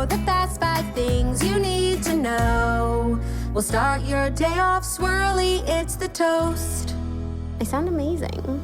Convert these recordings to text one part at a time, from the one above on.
the fast 5 things you need to know. We'll start your day off swirly, it's the toast. I sound amazing.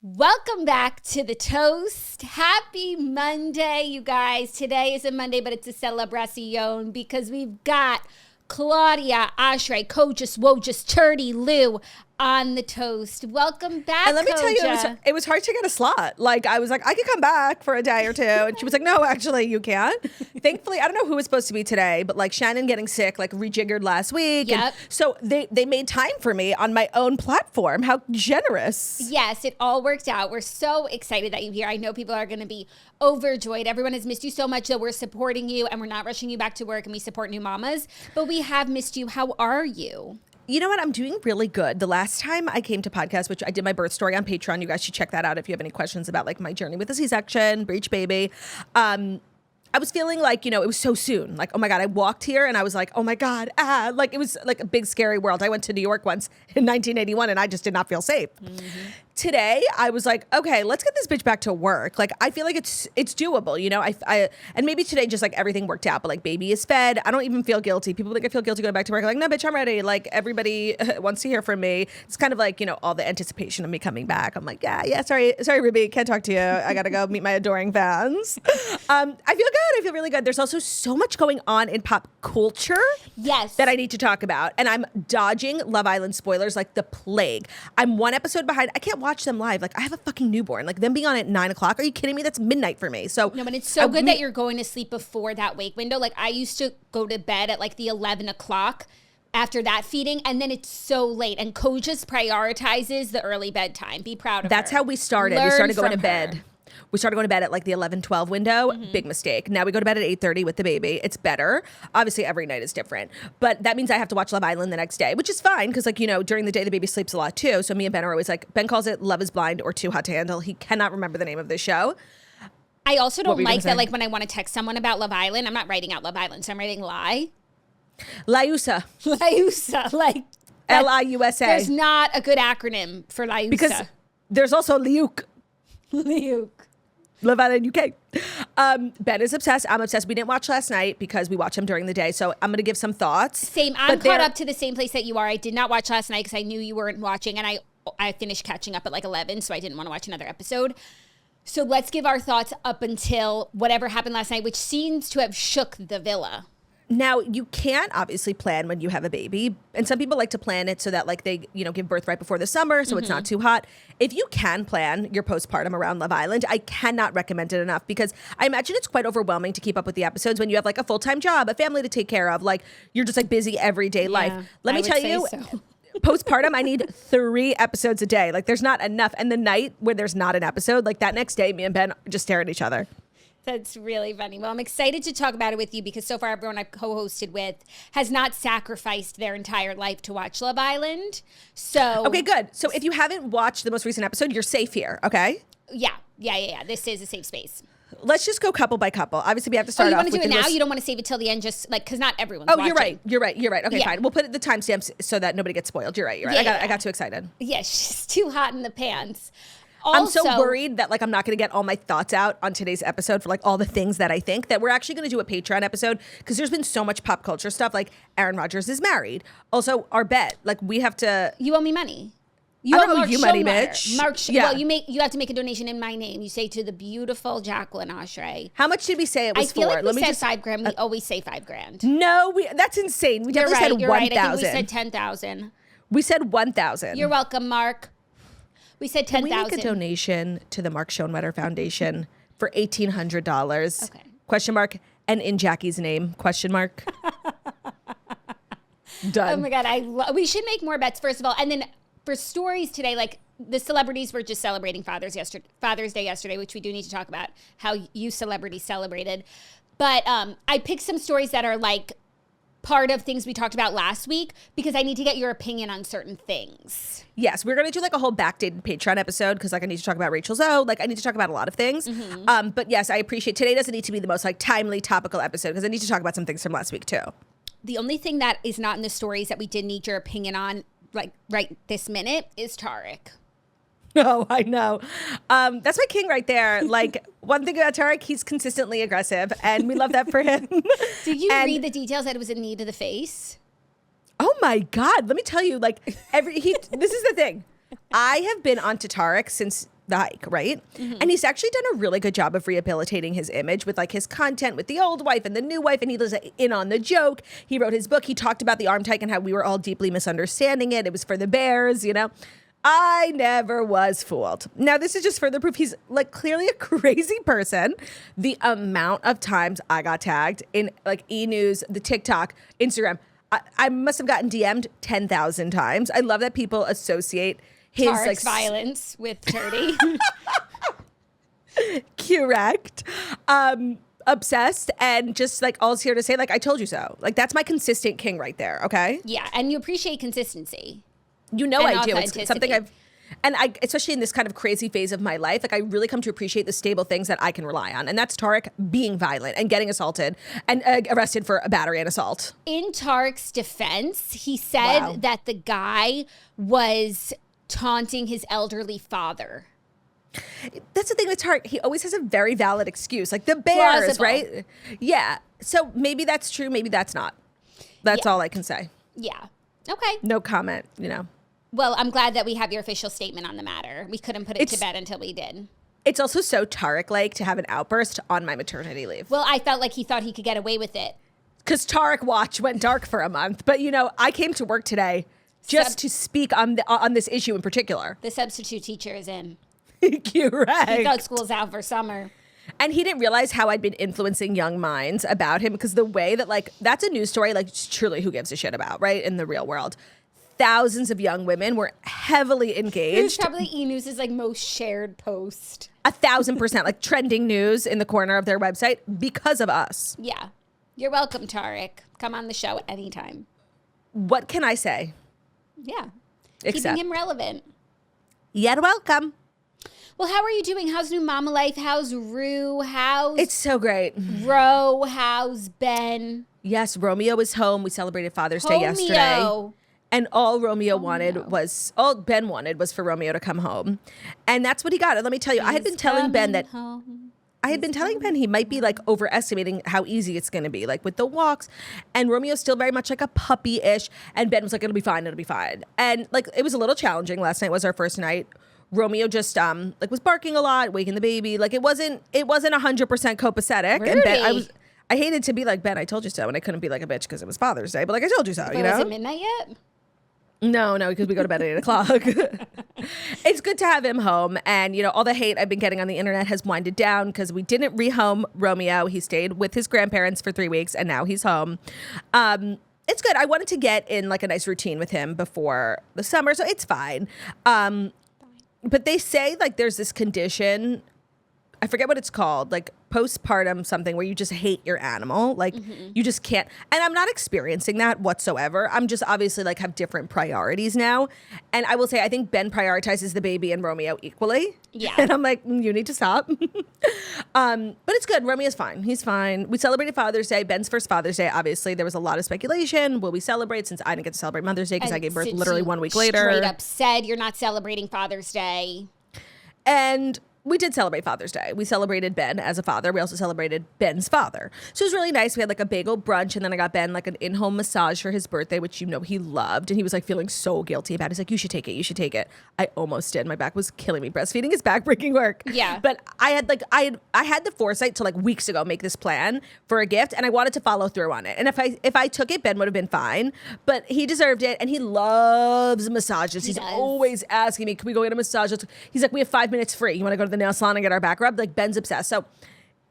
Welcome back to The Toast. Happy Monday, you guys. Today is a Monday, but it's a celebration because we've got Claudia, Oshry, Coaches, Wojas, Turdy, Lou on The Toast. Welcome back, And let me Koja. tell you, it was hard to get a slot. Like, I was like, I could come back for a day or two. And she was like, no, actually, you can't. Thankfully, I don't know who was supposed to be today, but like Shannon getting sick, like rejiggered last week. Yep. And so they made time for me on my own platform. How generous. Yes, it all worked out. We're so excited that you're here. I know people are going to be overjoyed. Everyone has missed you so much that we're supporting you and we're not rushing you back to work, and we support new mamas. But we have missed you. How are you? You know what? I'm doing really good. The last time I came to podcast, which I did my birth story on Patreon, you guys should check that out if you have any questions about like my journey with the C-section, breech baby. I was feeling like, it was so soon. Like, oh my God, I walked here and I was like, oh my God, like it was like a big scary world. I went to New York once in 1981 and I just did not feel safe. Mm-hmm. Today, I was like, okay, let's get this bitch back to work. Like, I feel like it's doable, and maybe today just like everything worked out, but like baby is fed. I don't even feel guilty. People think I feel guilty going back to work. Like, no, bitch, I'm ready. Like, everybody wants to hear from me. It's kind of like, all the anticipation of me coming back. I'm like, yeah, sorry, Ruby, can't talk to you. I got to go meet my adoring fans. I feel good. I feel really good. There's also so much going on in pop culture. Yes. That I need to talk about. And I'm dodging Love Island spoilers like the plague. I'm one episode behind. I can't watch them live. Like, I have a fucking newborn. Like, them being on at 9 o'clock. Are you kidding me? That's midnight for me. So no, but it's so good that you're going to sleep before that wake window. Like, I used to go to bed at like the 11 o'clock after that feeding, and then it's so late. And Co just prioritizes the early bedtime. Be proud of That's her. how we started. Learn we started going from to bed. her. We started going to bed at like the 11-12 window. Mm-hmm. Big mistake. Now we go to bed at 8:30 with the baby. It's better. Obviously, every night is different. But that means I have to watch Love Island the next day, which is fine because, like, during the day, the baby sleeps a lot too. So me and Ben are always like, Ben calls it Love is Blind or Too Hot to Handle. He cannot remember the name of the show. I also don't like that, like, when I want to text someone about Love Island, I'm not writing out Love Island, so I'm writing lie. Liusa. Liusa. Like, Liusa. There's not a good acronym for Liusa. Because there's also Liuk. Liuk. Love Island UK. Ben is obsessed. I'm obsessed. We didn't watch last night because we watch him during the day. So I'm going to give some thoughts. Same. I'm caught up to the same place that you are. I did not watch last night because I knew you weren't watching. And I finished catching up at like 11. So I didn't want to watch another episode. So let's give our thoughts up until whatever happened last night, which seems to have shook the villa. Now, you can't obviously plan when you have a baby. And some people like to plan it so that like they, give birth right before the summer so it's not too hot. If you can plan your postpartum around Love Island, I cannot recommend it enough because I imagine it's quite overwhelming to keep up with the episodes when you have like a full-time job, a family to take care of. Like, you're just like busy everyday life. Let me tell you, postpartum, I need 3 episodes a day. Like, there's not enough. And the night where there's not an episode, like that next day, me and Ben just stare at each other. That's really funny. Well, I'm excited to talk about it with you because so far everyone I've co-hosted with has not sacrificed their entire life to watch Love Island. So okay, good. So if you haven't watched the most recent episode, you're safe here, okay? Yeah. This is a safe space. Let's just go couple by couple. Obviously, we have to start off. You want to with do it now? most... You don't want to save it till the end, just like because not everyone's watching. You're right. Okay, fine. We'll put the timestamps so that nobody gets spoiled. You're right. Yeah, I got too excited. Yeah, she's too hot in the pants. Also, I'm so worried that like I'm not going to get all my thoughts out on today's episode for like all the things that I think that we're actually going to do a Patreon episode because there's been so much pop culture stuff. Like Aaron Rodgers is married. Also, our bet. Like we have to. You owe me money. I don't owe you money, bitch. Well, you have to make a donation in my name. You say to the beautiful Jacqueline Oshry. How much did we say it was for? I feel like we said $5,000. We always say $5,000. No, that's insane. We definitely said 1,000. You're right. I think we said 10,000. We said 1,000. You're welcome, Mark. We said 10,000. Can we make a donation to the Mark Schoenwetter Foundation for $1,800? Okay. Question mark. And in Jackie's name? Question mark. Done. Oh my God. We should make more bets, first of all. And then for stories today, like the celebrities were just celebrating Father's Day yesterday, which we do need to talk about how you celebrities celebrated. But I picked some stories that are like part of things we talked about last week because I need to get your opinion on certain things. Yes, we're going to do like a whole backdated Patreon episode because like I need to talk about Rachel Zoe. Like I need to talk about a lot of things. Mm-hmm. But yes, I appreciate today doesn't need to be the most like timely topical episode because I need to talk about some things from last week too. The only thing that is not in the stories that we did need your opinion on like right this minute is Tarek. No, I know. That's my king right there. Like, one thing about Tarek, he's consistently aggressive, and we love that for him. Did you read the details that it was a knee to the face? Oh my God. Let me tell you, like, this is the thing. I have been onto Tarek since the hike, right? Mm-hmm. And he's actually done a really good job of rehabilitating his image with like his content with the old wife and the new wife. And he was in on the joke. He wrote his book. He talked about the arm hike and how we were all deeply misunderstanding it. It was for the bears, you know? I never was fooled. Now, this is just further proof he's like clearly a crazy person. The amount of times I got tagged in like E-News, the TikTok, Instagram, I must have gotten DM'd 10,000 times. I love that people associate his Tarek's like violence with Turdy. Correct. Obsessed and just like all's here to say, like, I told you so. Like, that's my consistent king right there, okay? Yeah, and you appreciate consistency. You know I do. It's something especially in this kind of crazy phase of my life, like I really come to appreciate the stable things that I can rely on. And that's Tarek being violent and getting assaulted and arrested for a battery and assault. In Tarek's defense, he said that the guy was taunting his elderly father. That's the thing with Tarek. He always has a very valid excuse, like the bears, Plausible. right? Yeah. So maybe that's true. Maybe that's not. That's all I can say. Yeah. Okay. No comment, you know. Well, I'm glad that we have your official statement on the matter. We couldn't put it to bed until we did. It's also so Tarek-like to have an outburst on my maternity leave. Well, I felt like he thought he could get away with it. Because Tarek Watch went dark for a month. But, you know, I came to work today just to speak on this issue in particular. The substitute teacher is in. Correct. He thought school's out for summer. And he didn't realize how I'd been influencing young minds about him because the way that, like, that's a news story, like, truly who gives a shit about, right? In the real world. Thousands of young women were heavily engaged. It was probably E-News' like most shared post. 1,000%, like trending news in the corner of their website because of us. Yeah. You're welcome, Tarek. Come on the show at any time. What can I say? Yeah. Except, keeping him relevant. You're welcome. Well, how are you doing? How's new mama life? How's Rue? How's It's so great. Ro? How's Ben? Yes, Romeo is home. We celebrated Father's Day yesterday. And all Ben wanted was for Romeo to come home. And that's what he got. And let me tell you, I had been telling Ben he might be like overestimating how easy it's going to be, like with the walks. And Romeo's still very much like a puppy-ish. And Ben was like, it'll be fine. And like, it was a little challenging. Last night was our first night. Romeo just like was barking a lot, waking the baby. Like it wasn't 100% copacetic. Rudy. And Ben, I hated to be like, Ben, I told you so. And I couldn't be like a bitch because it was Father's Day. But like, I told you so, you know? Was it midnight yet? No, because we go to bed at 8 o'clock. It's good to have him home. And, you know, all the hate I've been getting on the internet has winded down because we didn't rehome Romeo. He stayed with his grandparents for 3 weeks and now he's home. It's good. I wanted to get in like a nice routine with him before the summer. So it's fine. But they say like there's this condition, I forget what it's called, like postpartum something where you just hate your animal. Like you just can't. And I'm not experiencing that whatsoever. I'm just obviously like have different priorities now. And I will say, I think Ben prioritizes the baby and Romeo equally. Yeah. And I'm like, you need to stop. But it's good. Romeo's fine. He's fine. We celebrated Father's Day. Ben's first Father's Day, obviously. There was a lot of speculation. Will we celebrate since I didn't get to celebrate Mother's Day because I gave birth literally 1 week later. Straight up said you're not celebrating Father's Day. And we did celebrate Father's Day. We celebrated Ben as a father. We also celebrated Ben's father. So it was really nice. We had like a bagel brunch and then I got Ben like an in-home massage for his birthday, which you know he loved. And he was like feeling so guilty about it. He's like, you should take it. I almost did. My back was killing me. Breastfeeding is backbreaking work. Yeah. But I had the foresight to like weeks ago make this plan for a gift and I wanted to follow through on it. And if I took it, Ben would have been fine. But he deserved it and he loves massages. He's always asking me, can we go get a massage? He's like, we have 5 minutes free. You want to go to the nail salon and get our back rubbed? Like Ben's obsessed. So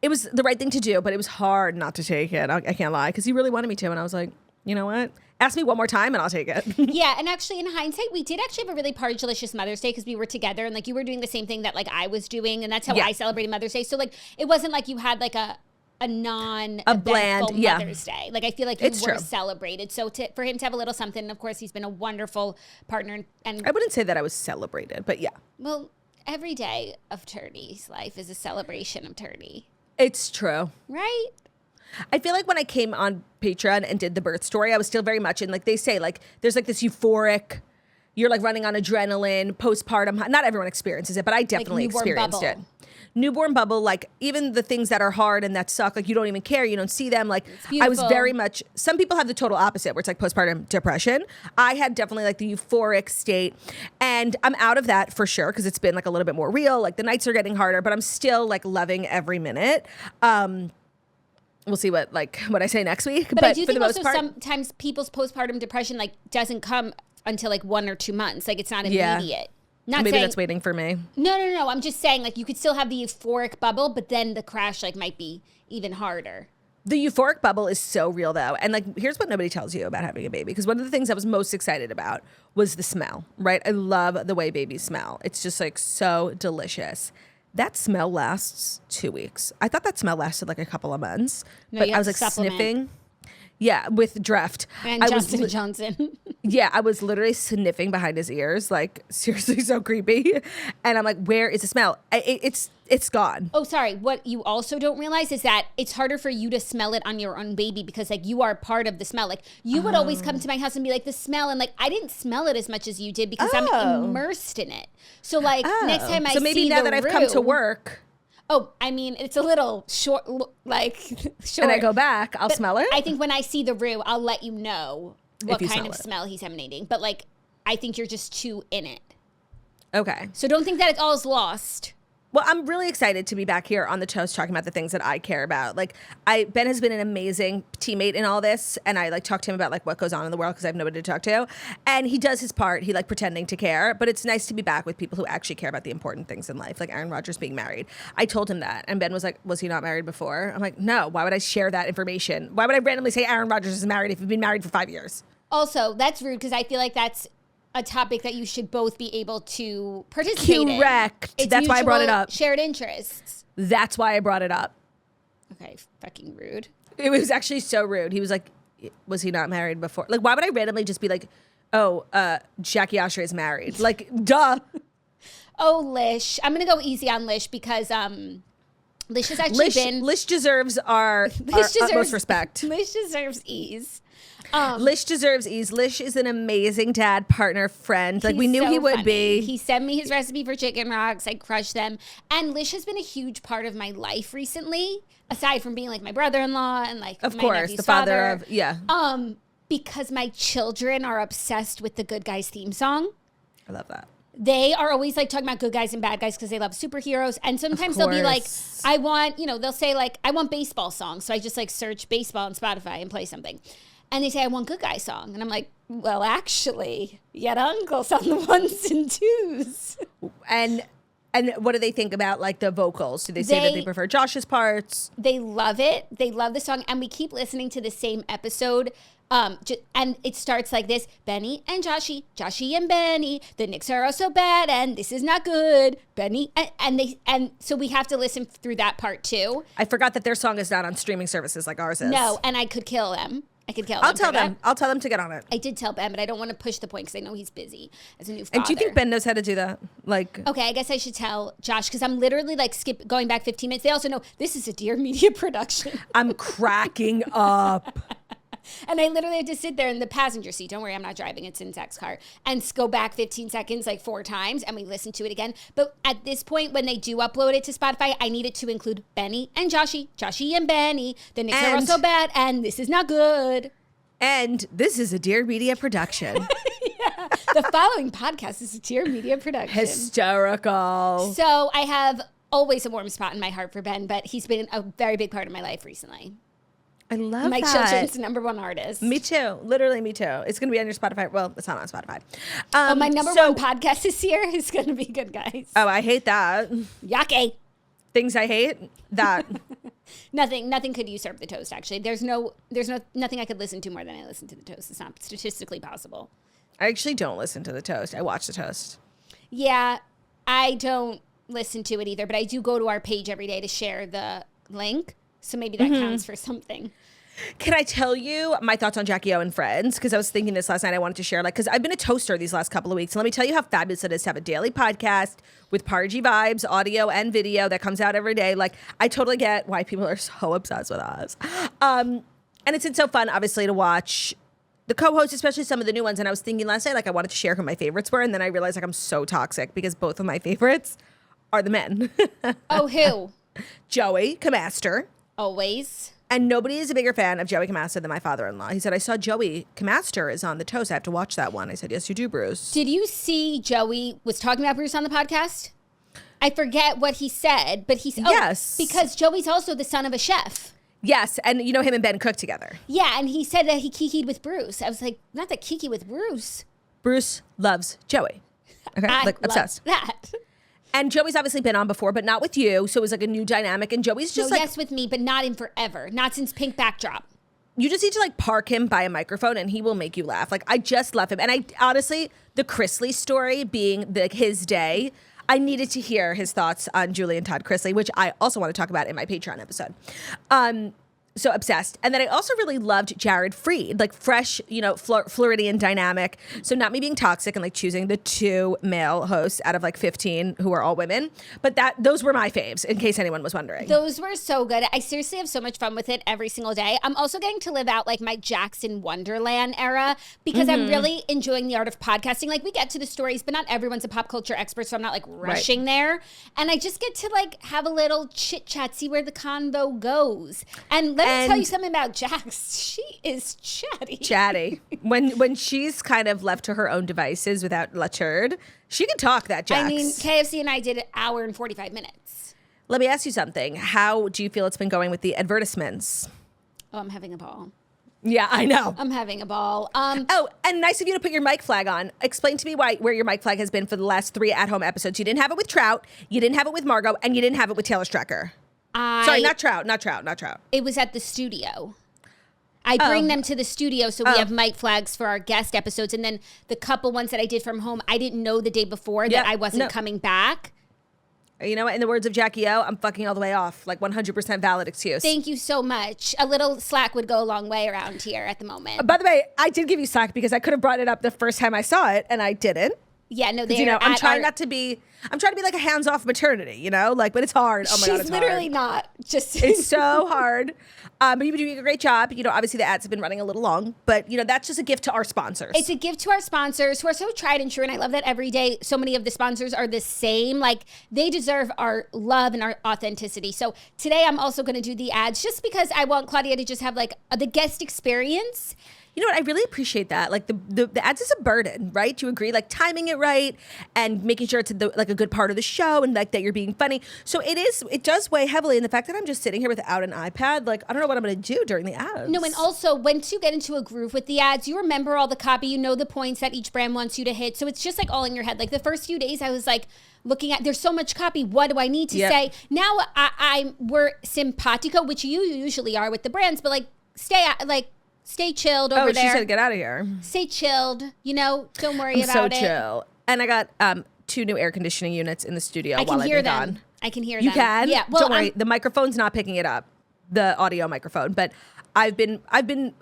it was the right thing to do, but it was hard not to take it. I can't lie because he really wanted me to. And I was like, you know what? Ask me one more time and I'll take it. Yeah. And actually in hindsight, we did actually have a really party-delicious Mother's Day because we were together and like you were doing the same thing that like I was doing. And that's how I celebrated Mother's Day. So like it wasn't like you had like a bland Mother's Day. Like I feel like you were celebrated. So for him to have a little something, and of course he's been a wonderful partner. And I wouldn't say that I was celebrated, but yeah. Well, every day of Turdy's life is a celebration of Turdy. It's true. Right? I feel like when I came on Patreon and did the birth story, I was still very much in, like they say, like there's like this euphoric you're like running on adrenaline, postpartum. Not everyone experiences it, but I definitely newborn experienced bubble. it. Newborn bubble, like even the things that are hard and that suck, like you don't even care, you don't see them. Like I was very much, some people have the total opposite where it's like postpartum depression. I had definitely like the euphoric state, and I'm out of that for sure because it's been like a little bit more real. Like the nights are getting harder, but I'm still like loving every minute. We'll see what I say next week. But I do for think the most also part, sometimes people's postpartum depression like doesn't come until like 1 or 2 months. Like it's not immediate. Not maybe saying, that's waiting for me. No. I'm just saying like you could still have the euphoric bubble, but then the crash like might be even harder. The euphoric bubble is so real though. And like, here's what nobody tells you about having a baby. Because one of the things I was most excited about was the smell, right? I love the way babies smell. It's just like so delicious. That smell lasts 2 weeks. I thought that smell lasted like a couple of months. No, but you I have was to like supplement. sniffing. Yeah, with Dreft. And I Johnson & Johnson. Yeah, I was literally sniffing behind his ears, like seriously so creepy. And I'm like, where is the smell? It's gone. Oh, sorry. What you also don't realize is that it's harder for you to smell it on your own baby because like you are part of the smell. Like you would always come to my house and be like, the smell. And like, I didn't smell it as much as you did because I'm immersed in it. So like next time I see so maybe now that I've come to work. Oh, I mean, it's a little short, like short. And I go back, I'll smell it. I think when I see the roux, I'll let you know what you kind smell of it. smell he's emanating. But like, I think you're just too in it. Okay. So don't think that it's all is lost. Well, I'm really excited to be back here on the toast talking about the things that I care about. Like, Ben has been an amazing teammate in all this, and I like talk to him about like what goes on in the world because I have nobody to talk to. And he does his part. He like pretending to care, but it's nice to be back with people who actually care about the important things in life, like Aaron Rodgers being married. I told him that, and Ben was like, "Was he not married before?" I'm like, "No. Why would I share that information? Why would I randomly say Aaron Rodgers is married if you've been married for 5 years?" Also, that's rude because I feel like that's a topic that you should both be able to participate in. Correct. It's That's why I brought it up. Shared interests. That's why I brought it up. Okay, fucking rude. It was actually so rude. He was like, "Was he not married before?" Like, why would I randomly just be like, "Oh, Jackie Oshry is married"? Like, duh. Oh, Lish. I'm going to go easy on Lish because Lish has actually been... Lish deserves our utmost respect. Lish deserves ease. Lish deserves ease. Lish is an amazing dad, partner, friend. Like, we knew so he would funny. be. He sent me his recipe for chicken rocks. I crushed them. And Lish has been a huge part of my life recently, aside from being like my brother-in-law and like Of my course, nephew's the father of, yeah. Because my children are obsessed with the Good Guys theme song. I love that. They are always like talking about good guys and bad guys because they love superheroes. And sometimes they'll be like, I want, they'll say like, I want baseball songs. So I just like search baseball on Spotify and play something. And they say, I want good guy song. And I'm like, well, actually, you had uncles on the 1s and 2s. And what do they think about like the vocals? Do they say that they prefer Josh's parts? They love it. They love the song. And we keep listening to the same episode. And it starts like this: Benny and Joshy and Benny. The Knicks are so bad, and this is not good. Benny and so we have to listen through that part too. I forgot that their song is not on streaming services like ours is. No, and I could kill them. I'll tell them. I'll tell them to get on it. I did tell Ben, but I don't want to push the point because I know he's busy as a new father. And do you think Ben knows how to do that? Like, okay, I guess I should tell Josh because I'm literally like going back 15 minutes. They also know this is a Dear Media production. I'm cracking up. And I literally have to sit there in the passenger seat. Don't worry, I'm not driving. It's in Zach's car. And go back 15 seconds like 4 times and we listen to it again. But at this point, when they do upload it to Spotify, I need it to include Benny and Joshy and Benny. The Knicks are so bad and this is not good. And this is a Dear Media production. Yeah. The following podcast is a Dear Media production. Hysterical. So I have always a warm spot in my heart for Ben, but he's been a very big part of my life recently. I love my that. children's number one artist. Me too. Literally me too. It's going to be on your Spotify. Well, it's not on Spotify. My number one podcast this year is going to be Good Guys. Oh, I hate that. Yake. Things I hate? That. Nothing could usurp the toast, actually. There's nothing I could listen to more than I listen to the toast. It's not statistically possible. I actually don't listen to the toast. I watch the toast. Yeah, I don't listen to it either, but I do go to our page every day to share the link. So maybe that counts for something. Can I tell you my thoughts on Jackie O and Friends? Because I was thinking this last night. I wanted to share, because I've been a toaster these last couple of weeks. And let me tell you how fabulous it is to have a daily podcast with Pargy vibes, audio and video that comes out every day. Like, I totally get why people are so obsessed with us. And it's been so fun, obviously, to watch the co-hosts, especially some of the new ones. And I was thinking last night, like I wanted to share who my favorites were. And then I realized like I'm so toxic because both of my favorites are the men. Oh, who? Joey Camaster. Always. And nobody is a bigger fan of Joey Camaster than my father-in-law. He said, I saw Joey Camaster is on the Toast. I have to watch that one. I said, yes, you do, Bruce. Did you see Joey was talking about Bruce on the podcast? I forget what he said, but he's... Yes. Because Joey's also the son of a chef. Yes, and you know him and Ben cook together. Yeah, and he said that he kikied with Bruce. I was like, not that kiki with Bruce. Bruce loves Joey. Okay, I like obsessed. love that. And Joey's obviously been on before, but not with you. So it was like a new dynamic. And Joey's just like... yes, with me, but not in forever. Not since Pink Backdrop. You just need to like park him by a microphone and he will make you laugh. Like I just love him. And I honestly, the Chrisley story being his day, I needed to hear his thoughts on Julie and Todd Chrisley, which I also want to talk about in my Patreon episode. So obsessed. And then I also really loved Jared Freed, like fresh, you know, Floridian dynamic. So not me being toxic and like choosing the 2 male hosts out of like 15 who are all women. But those were my faves, in case anyone was wondering. Those were so good. I seriously have so much fun with it every single day. I'm also getting to live out like my Jackson Wonderland era because I'm really enjoying the art of podcasting. Like we get to the stories, but not everyone's a pop culture expert, so I'm not like rushing there. And I just get to like have a little chit chat, see where the convo goes. And let me tell you something about Jax. She is chatty. Chatty. When she's kind of left to her own devices without Lacherd, she can talk, that Jax. I mean, KFC and I did an hour and 45 minutes. Let me ask you something. How do you feel it's been going with the advertisements? Oh, I'm having a ball. Yeah, I know. I'm having a ball. Oh, and nice of you to put your mic flag on. Explain to me where your mic flag has been for the last 3 at-home episodes. You didn't have it with Trout, you didn't have it with Margot, and you didn't have it with Taylor Strecker. Sorry, not Trout. It was at the studio. I bring them to the studio so we have mic flags for our guest episodes. And then the couple ones that I did from home, I didn't know the day before that I wasn't coming back. You know what? In the words of Jackie O, I'm fucking all the way off. Like 100% valid excuse. Thank you so much. A little slack would go a long way around here at the moment. By the way, I did give you slack because I could have brought it up the first time I saw it and I didn't. Yeah, no, I'm trying to be like a hands-off maternity, you know, like, but it's hard. Oh my God, it's literally hard. not. It's so hard. But you've been doing a great job. You know, obviously the ads have been running a little long, but you know, that's just a gift to our sponsors. It's a gift to our sponsors who are so tried and true. And I love that every day so many of the sponsors are the same. Like they deserve our love and our authenticity. So today I'm also going to do the ads just because I want Claudia to just have like the guest experience. You know what? I really appreciate that. Like the ads is a burden, right? Do you agree? Like timing it right and making sure it's like a good part of the show and like that you're being funny. So it does weigh heavily in the fact that I'm just sitting here without an iPad. Like I don't know what I'm going to do during the ads. No, and also once you get into a groove with the ads, you remember all the copy, you know the points that each brand wants you to hit. So it's just like all in your head. Like the first few days I was like looking at, there's so much copy. What do I need to say? Now we're simpatico, which you usually are with the brands, but like stay chilled over there. Oh, she said get out of here. Stay chilled. You know, don't worry about it. So chill. And I got 2 new air conditioning units in the studio while I've been gone. I can hear them. You can? Yeah. Well, don't worry. The microphone's not picking it up, the audio microphone. But I've been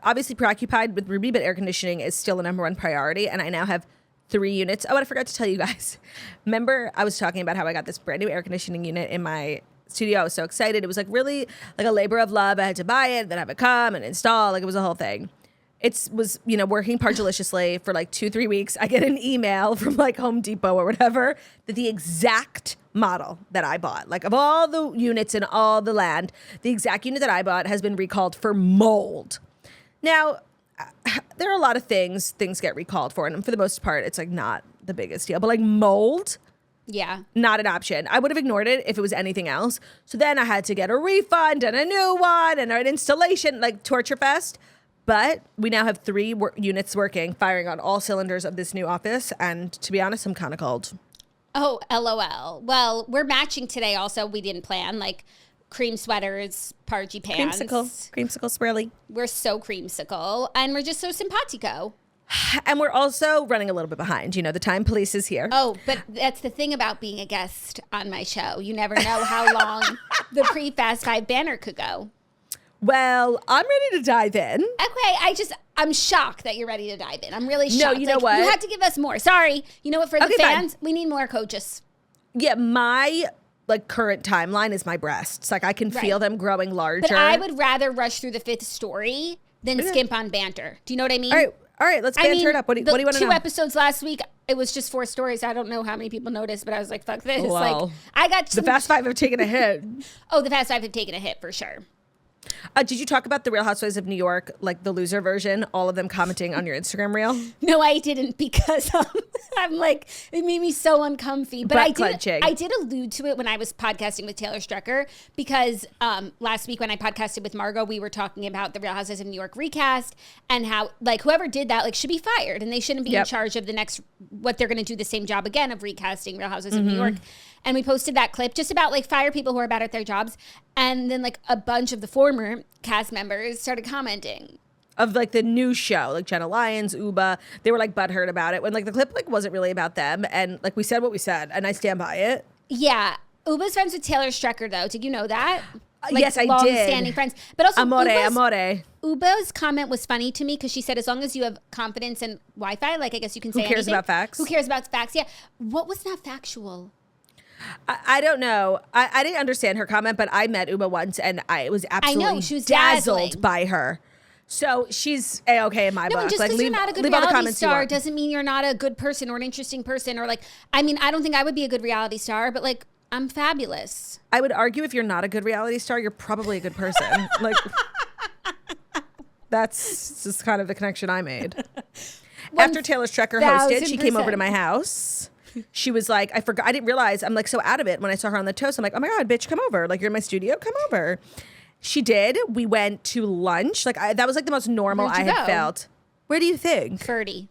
obviously preoccupied with Ruby, but air conditioning is still a number 1 priority. And I now have 3 units. Oh, and I forgot to tell you guys. Remember, I was talking about how I got this brand new air conditioning unit in my studio. I was so excited. It was like really like a labor of love. I had to buy it, then have it come and install. Like it was a whole thing. It was, you know, working pardeliciously for like 2-3 weeks. I get an email from like Home Depot or whatever that the exact model that I bought, like of all the units in all the land, the exact unit that I bought has been recalled for mold. Now, there are a lot of things get recalled for, and for the most part, it's like not the biggest deal, but like mold, yeah, not an option. I would have ignored it if it was anything else. So then I had to get a refund and a new one and an installation, like torture fest. But we now have 3 units working, firing on all cylinders of this new office. And to be honest, I'm kind of cold. Oh, LOL. Well, we're matching today also. We didn't plan, like cream sweaters, pargy pants. Creamsicle swirly. We're so creamsicle. And we're just so simpatico. And we're also running a little bit behind. You know, the time police is here. Oh, but that's the thing about being a guest on my show. You never know how long the pre-Fast 5 banner could go. Well, I'm ready to dive in. Okay, I'm shocked that you're ready to dive in. I'm really shocked. No, you know what? You had to give us more. Sorry. You know what? For the fans, we need more coaches. Yeah, my like current timeline is my breasts. Like I can feel them growing larger. But I would rather rush through the 5th story than skimp on banter. Do you know what I mean? All All right, let's banter it up. What do you want to know? 2 episodes last week, it was just 4 stories. I don't know how many people noticed, but I was like, fuck this. Well, like, I got the Fast Five have taken a hit. Oh, the Fast Five have taken a hit for sure. Did you talk about the Real Housewives of New York, like the loser version, all of them commenting on your Instagram reel? No, I didn't because I'm like, it made me so uncomfy. But I did allude to it when I was podcasting with Taylor Strecker because last week when I podcasted with Margot, we were talking about the Real Housewives of New York recast and how like whoever did that like should be fired and they shouldn't be in charge of the next, what they're going to do the same job again of recasting Real Housewives of New York. And we posted that clip just about like fire people who are bad at their jobs. And then like a bunch of the former cast members started commenting. Of like the new show, like Jenna Lyons, Uba, they were like butthurt about it when like the clip like wasn't really about them. And like we said what we said and I stand by it. Yeah. Uba's friends with Taylor Strecker though. Did you know that? Like, yes, I did. Long-standing friends. But also Amore. Uba's comment was funny to me because she said as long as you have confidence in Wi-Fi, like I guess you can say Who cares anything. about facts? Who cares about facts? Yeah. What was not factual? I don't know. I didn't understand her comment, but I met Uba once and I was absolutely she was dazzled dazzling. by her. So she's A-okay in my book. No, just because you're not a good reality star doesn't mean you're not a good person or an interesting person or like, I mean, I don't think I would be a good reality star, but like, I'm fabulous. I would argue if you're not a good reality star, you're probably a good person. Like, that's just kind of the connection I made. After Taylor Strecker hosted, she came over to my house. She was like, I didn't realize, I'm like so out of it when I saw her on the toast. I'm like, oh my God, bitch, come over. Like, you're in my studio, come over. She did. We went to lunch. Like, that was like the most normal I had felt. Where do you think? 30.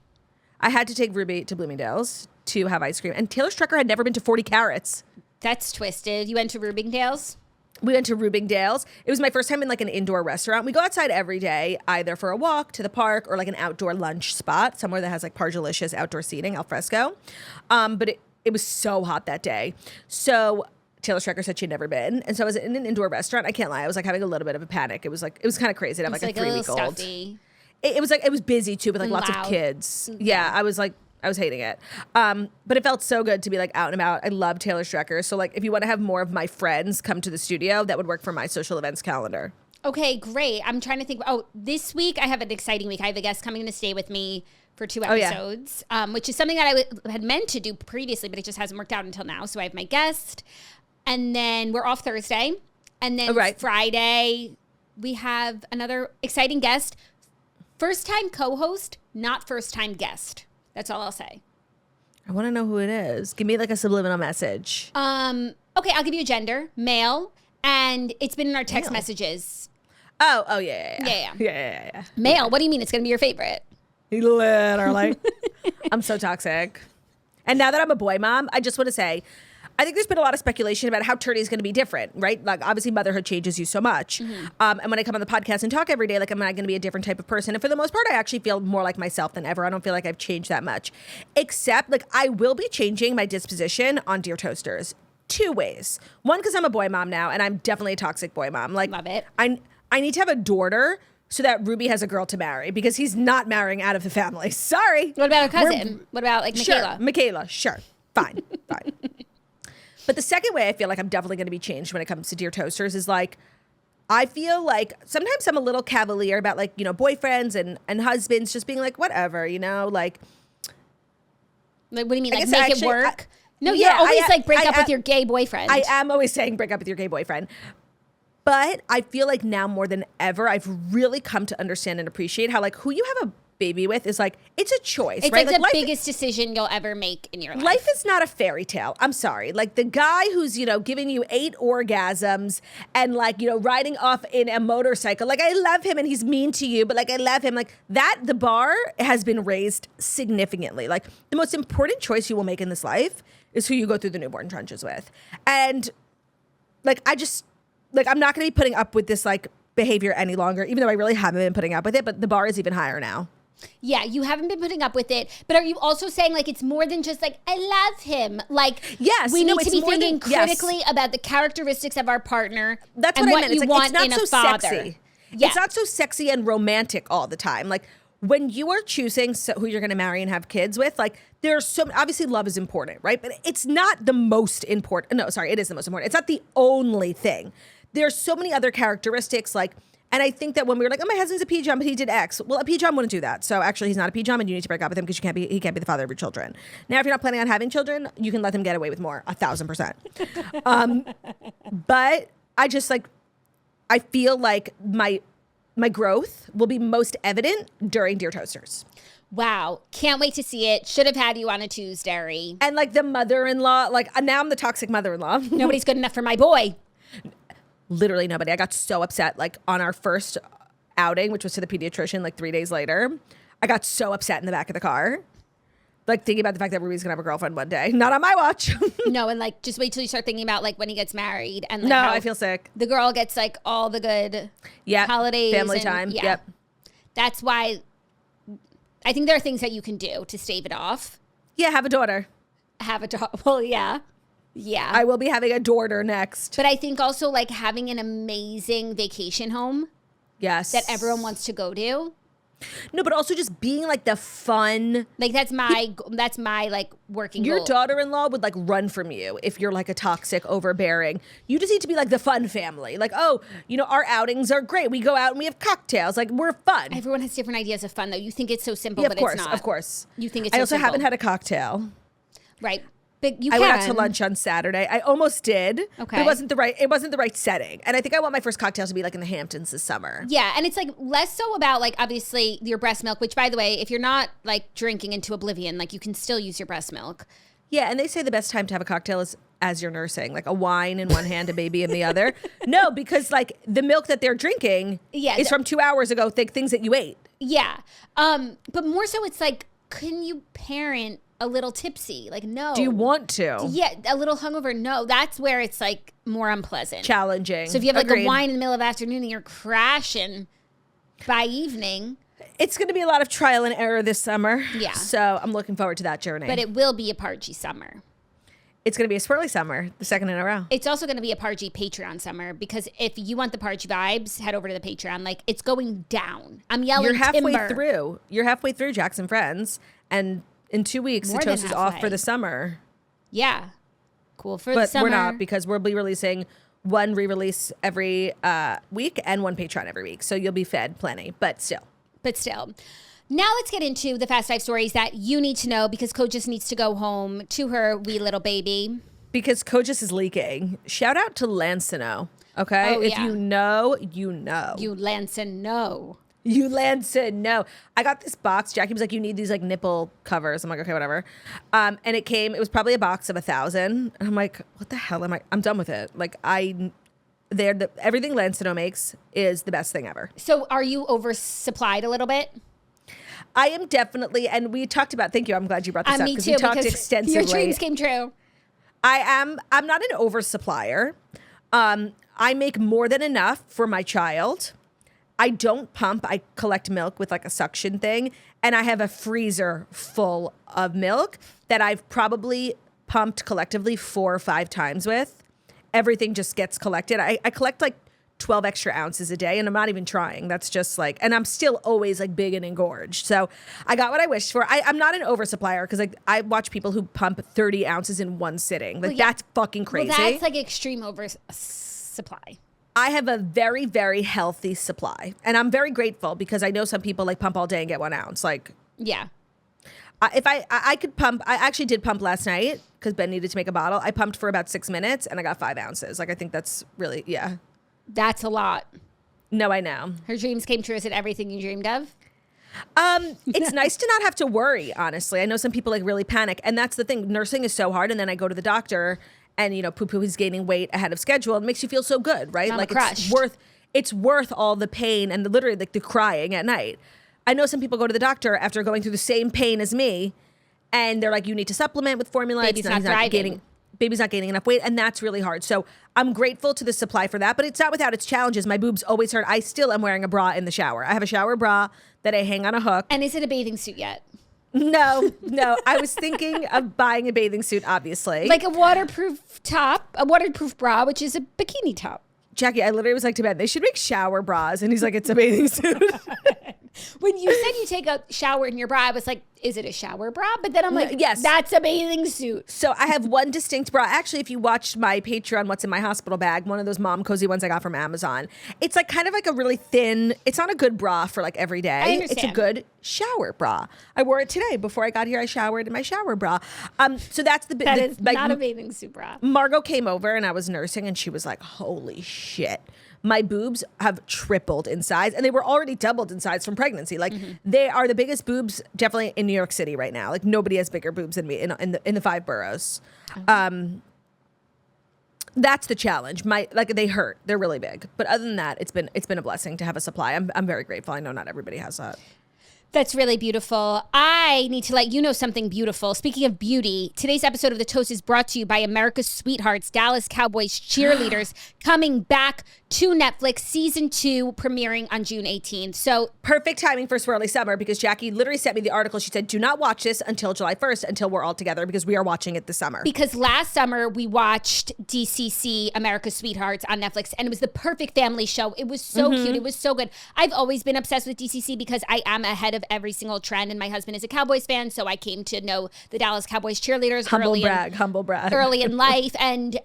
I had to take Ruby to Bloomingdale's to have ice cream. And Taylor Strecker had never been to 40 Carats. That's twisted. You went to Rubingdale's? We went to Rubingdale's. It was my first time in like an indoor restaurant. We go outside every day, either for a walk to the park or like an outdoor lunch spot, somewhere that has like Pargelicious outdoor seating, al fresco. But it was so hot that day. So Taylor Strecker said she'd never been. And so I was in an indoor restaurant. I can't lie. I was like having a little bit of a panic. It was kind of crazy to have like a 3-week-old. Stuffy. It was busy too with like lots of kids. Yeah, I was hating it. But it felt so good to be like out and about. I love Taylor Strecker. So like if you want to have more of my friends come to the studio, that would work for my social events calendar. Okay, great. I'm trying to think. Oh, this week I have an exciting week. I have a guest coming to stay with me for 2 episodes, which is something that I had meant to do previously, but it just hasn't worked out until now. So I have my guest and then we're off Thursday. And then Friday we have another exciting guest. First time co-host, not first time guest. That's all I'll say. I want to know who it is. Give me like a subliminal message. Okay, I'll give you a gender, male, and it's been in our text messages. Oh, yeah. Male, what do you mean it's going to be your favorite? Literally. I'm so toxic. And now that I'm a boy mom, I just want to say, I think there's been a lot of speculation about how Turdy is going to be different, right? Like, obviously, motherhood changes you so much. And when I come on the podcast and talk every day, like, am I going to be a different type of person? And for the most part, I actually feel more like myself than ever. I don't feel like I've changed that much. Except, like, I will be changing my disposition on Dear Toasters 2 ways. One, because I'm a boy mom now, and I'm definitely a toxic boy mom. Like, love it. I need to have a daughter so that Ruby has a girl to marry because he's not marrying out of the family. Sorry. What about a cousin? What about, like, Michaela? Sure, Michaela, sure. Fine. But the second way I feel like I'm definitely going to be changed when it comes to Dear Toasters is like, I feel like sometimes I'm a little cavalier about like, you know, boyfriends and husbands just being like, whatever, you know, like. Like, what do you mean? Like make it work? You're always like break up with your gay boyfriend. I am always saying break up with your gay boyfriend. But I feel like now more than ever, I've really come to understand and appreciate how like who you have a baby with is like, it's a choice, it's right? Like the biggest decision you'll ever make in your life. Life is not a fairy tale. I'm sorry. Like the guy who's, you know, giving you 8 orgasms and like, you know, riding off in a motorcycle. Like I love him and he's mean to you, but like I love him. Like that, the bar has been raised significantly. Like the most important choice you will make in this life is who you go through the newborn trenches with. And like, I'm not going to be putting up with this like behavior any longer, even though I really haven't been putting up with it, but the bar is even higher now. Yeah, you haven't been putting up with it, but are you also saying like it's more than just like I love him? Like yes, we need to be thinking critically about the characteristics of our partner. That's and what I meant. You want it's in not a so father. Sexy. Yeah. It's not so sexy and romantic all the time. Like when you are choosing who you're going to marry and have kids with, like there's so obviously love is important, right? But it's not the most important. No, sorry, it is the most important. It's not the only thing. There's so many other characteristics like And I think that when we were like, oh, my husband's a P-John, but he did X. Well, a P-John wouldn't do that. So actually, he's not a P-John, and you need to break up with him because he can't be the father of your children. Now, if you're not planning on having children, you can let them get away with more, 1,000%. But I just like, I feel like my growth will be most evident during Dear Toasters. Wow. Can't wait to see it. Should have had you on a Tuesday. And like the mother-in-law, like now I'm the toxic mother-in-law. Nobody's good enough for my boy. Literally nobody. I got so upset like on our first outing, which was to the pediatrician like 3 days later. I got so upset in the back of the car. Like thinking about the fact that Ruby's gonna have a girlfriend one day. Not on my watch. No, and like just wait till you start thinking about like when he gets married and like no, how I feel sick. the girl gets like all the good holidays. Family time. Yeah. Yep. That's why I think there are things that you can do to stave it off. Yeah, have a daughter. Have a daughter. Well, yeah. Yeah. I will be having a daughter next. But I think also like having an amazing vacation home. Yes. That everyone wants to go to. No, but also just being like the fun. Like that's my like working Your goal. daughter-in-law would like run from you if you're like a toxic, overbearing. You just need to be like the fun family. Like, oh, you know, our outings are great. We go out and we have cocktails. Like, we're fun. Everyone has different ideas of fun though. You think it's so simple, Yeah, but of course, it's not. of course. You think it's I so also simple. haven't had a cocktail. Right. But you I can. went out to lunch on Saturday. I almost did. Okay. But it wasn't the right setting. And I think I want my first cocktail to be like in the Hamptons this summer. Yeah, and it's like less so about like obviously your breast milk, which by the way, if you're not like drinking into oblivion, like you can still use your breast milk. Yeah, and they say the best time to have a cocktail is as you're nursing, like a wine in one hand, a baby in the other. No, because like the milk that they're drinking is from 2 hours ago, things that you ate. Yeah. But more so it's like, can you parent a little tipsy? Like, no. Do you want to? Yeah, a little hungover. No, that's where it's like more unpleasant. Challenging. So if you have like Agreed. a wine in the middle of the afternoon and you're crashing by evening. It's going to be a lot of trial and error this summer. Yeah. So I'm looking forward to that journey. But it will be a parchy summer. It's going to be a swirly summer, the second in a row. It's also going to be a parchy Patreon summer because if you want the parchy vibes, head over to the Patreon. Like, it's going down. I'm yelling You're halfway timber. through. You're halfway through Jackson Friends. And in 2 weeks, More the than toast is off halfway. for the summer. Yeah. Cool for the But summer. we're not because we'll be releasing one re-release every week and one Patreon every week. So you'll be fed plenty, but still. Now let's get into the Fast 5 stories that you need to know because Coach just needs to go home to her wee little baby. Because Kojus is leaking. Shout out to Lancino, okay? Oh, if yeah. you know, you know. You Lanson, no. You Lancin, no. I got this box. Jackie was like, you need these like nipple covers. I'm like, okay, whatever. And it was probably a box of 1,000. And I'm like, what the hell am I? I'm done with it. Like everything Lancino makes is the best thing ever. So are you oversupplied a little bit? I am definitely, and we talked about, thank you, I'm glad you brought this up. Me too, we talked because extensively. your dreams came true. I'm not an oversupplier. I make more than enough for my child. I don't pump. I collect milk with like a suction thing. And I have a freezer full of milk that I've probably pumped collectively 4 or 5 times with. Everything just gets collected. I collect like 12 extra ounces a day and I'm not even trying. That's just like, and I'm still always like big and engorged. So I got what I wished for. I'm not an oversupplier because like I watch people who pump 30 ounces in one sitting. Like that's fucking crazy. Well, that's like extreme oversupply. I have a very, very healthy supply. And I'm very grateful because I know some people like pump all day and get 1 ounce. Like, yeah. If I could pump, I actually did pump last night because Ben needed to make a bottle. I pumped for about 6 minutes and I got 5 ounces. Like, I think that's really, yeah. That's a lot. No, I know. Her dreams came true. Is it everything you dreamed of? It's nice to not have to worry, honestly. I know some people like really panic. And that's the thing. Nursing is so hard. And then I go to the doctor and, you know, poo-poo is gaining weight ahead of schedule. It makes you feel so good, right? Mama like crushed. it's worth all the pain and literally like the crying at night. I know some people go to the doctor after going through the same pain as me and they're like, you need to supplement with formula. Baby's not thriving. Baby's not gaining enough weight, and that's really hard. So I'm grateful to the supply for that, but it's not without its challenges. My boobs always hurt. I still am wearing a bra in the shower. I have a shower bra that I hang on a hook. And is it a bathing suit yet? No. I was thinking of buying a bathing suit, obviously. Like a waterproof top, a waterproof bra, which is a bikini top. Jackie, I literally was like to Ben, they should make shower bras. And he's like, it's a bathing suit. When you said you take a shower in your bra, I was like, is it a shower bra? But then I'm like, yes, that's a bathing suit. So I have one distinct bra. Actually, if you watched my Patreon, What's in My Hospital Bag, one of those mom cozy ones I got from Amazon, it's like kind of like a really thin, it's not a good bra for like every day. I understand. It's a good shower bra. I wore it today. Before I got here, I showered in my shower bra. So that's that is not a bathing suit bra. Margot came over and I was nursing and she was like, holy shit. My boobs have tripled in size, and they were already doubled in size from pregnancy. Like they are the biggest boobs, definitely in New York City right now. Like nobody has bigger boobs than me in the 5 boroughs. That's the challenge. They hurt. They're really big, but other than that, it's been a blessing to have a supply. I'm very grateful. I know not everybody has that. That's really beautiful. I need to let you know something beautiful. Speaking of beauty, today's episode of The Toast is brought to you by America's Sweethearts, Dallas Cowboys cheerleaders, coming back to Netflix, season 2, premiering on June 18th. So perfect timing for Swirly Summer, because Jackie literally sent me the article. She said, do not watch this until July 1st, until we're all together, because we are watching it this summer. Because last summer we watched DCC, America's Sweethearts, on Netflix, and it was the perfect family show. It was so cute. It was so good. I've always been obsessed with DCC because I am ahead of every single trend, and my husband is a Cowboys fan, so I came to know the Dallas Cowboys cheerleaders humble brag early in life, and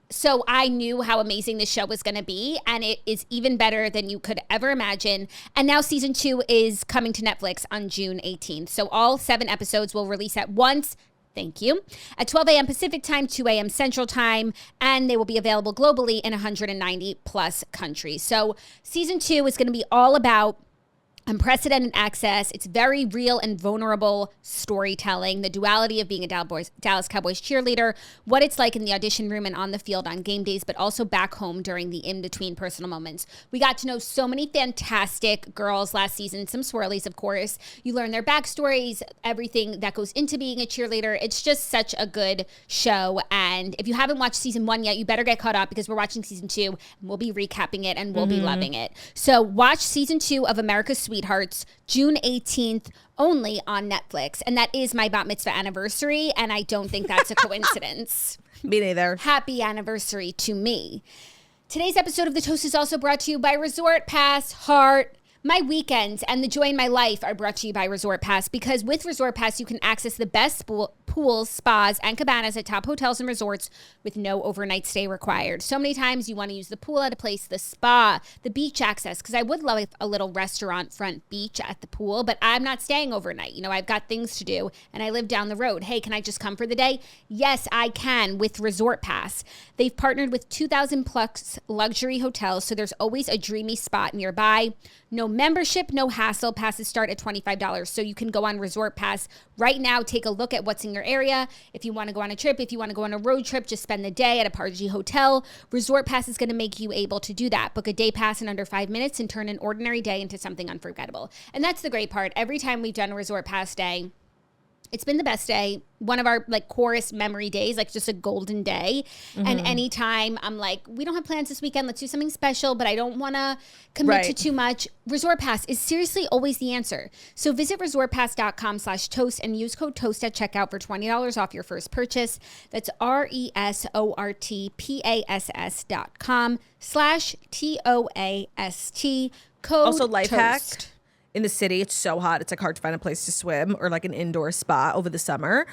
so I knew how amazing this show was going to be, and it is even better than you could ever imagine. And now season 2 is coming to Netflix on June 18th, so all 7 episodes will release at once. Thank you. At 12 a.m. Pacific time, 2 a.m. Central time, and they will be available globally in 190 plus countries. So season 2 is going to be all about unprecedented access. It's very real and vulnerable storytelling, the duality of being a Dallas Cowboys cheerleader, what it's like in the audition room and on the field on game days, but also back home during the in-between personal moments. We got to know so many fantastic girls last season, some swirlies, of course. You learn their backstories, everything that goes into being a cheerleader. It's just such a good show. And if you haven't watched season 1 yet, you better get caught up, because we're watching season 2 and we'll be recapping it and we'll be loving it. So watch season 2 of America's Sweethearts, June 18th, only on Netflix. And that is my bat mitzvah anniversary, and I don't think that's a coincidence. Me neither. Happy anniversary to me. Today's episode of The Toast is also brought to you by Resort Pass Heart. My weekends and the joy in my life are brought to you by Resort Pass, because with Resort Pass, you can access the best pools, spas, and cabanas at top hotels and resorts with no overnight stay required. So many times you want to use the pool at a place, the spa, the beach access, because I would love a little restaurant front beach at the pool, but I'm not staying overnight. You know, I've got things to do, and I live down the road. Hey, can I just come for the day? Yes, I can with Resort Pass. They've partnered with 2,000 plus luxury hotels, so there's always a dreamy spot nearby. No membership, no hassle. Passes start at $25. So you can go on Resort Pass right now. Take a look at what's in your area. If you want to go on a trip, if you want to go on a road trip, just spend the day at a Party hotel. Resort Pass is going to make you able to do that. Book a day pass in under 5 minutes and turn an ordinary day into something unforgettable. And that's the great part. Every time we've done a Resort Pass day, it's been the best day. One of our chorus memory days, just a golden day. And anytime I'm like, we don't have plans this weekend, let's do something special, but I don't want to commit to too much. Resort Pass is seriously always the answer. So visit resortpass.com/toast and use code TOAST at checkout for $20 off your first purchase. That's resortpass.com/TOAST. Code Also, life TOAST. hack. In the city, it's so hot. It's hard to find a place to swim or an indoor spa over the summer.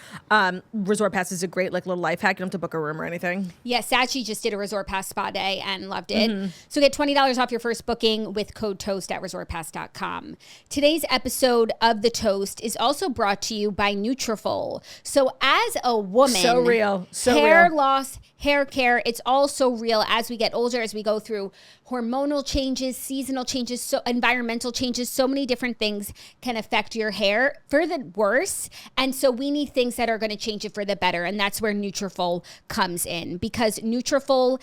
Resort Pass is a great little life hack. You don't have to book a room or anything. Yeah, Sachi just did a Resort Pass spa day and loved it. So get $20 off your first booking with code TOAST at resortpass.com. Today's episode of The Toast is also brought to you by Nutrafol. So as a woman, so real, hair loss, hair care, it's all so real as we get older, as we go through hormonal changes, seasonal changes, so environmental changes, so many different things can affect your hair for the worse. And so we need things that are going to change it for the better. And that's where Nutrafol comes in, because Nutrafol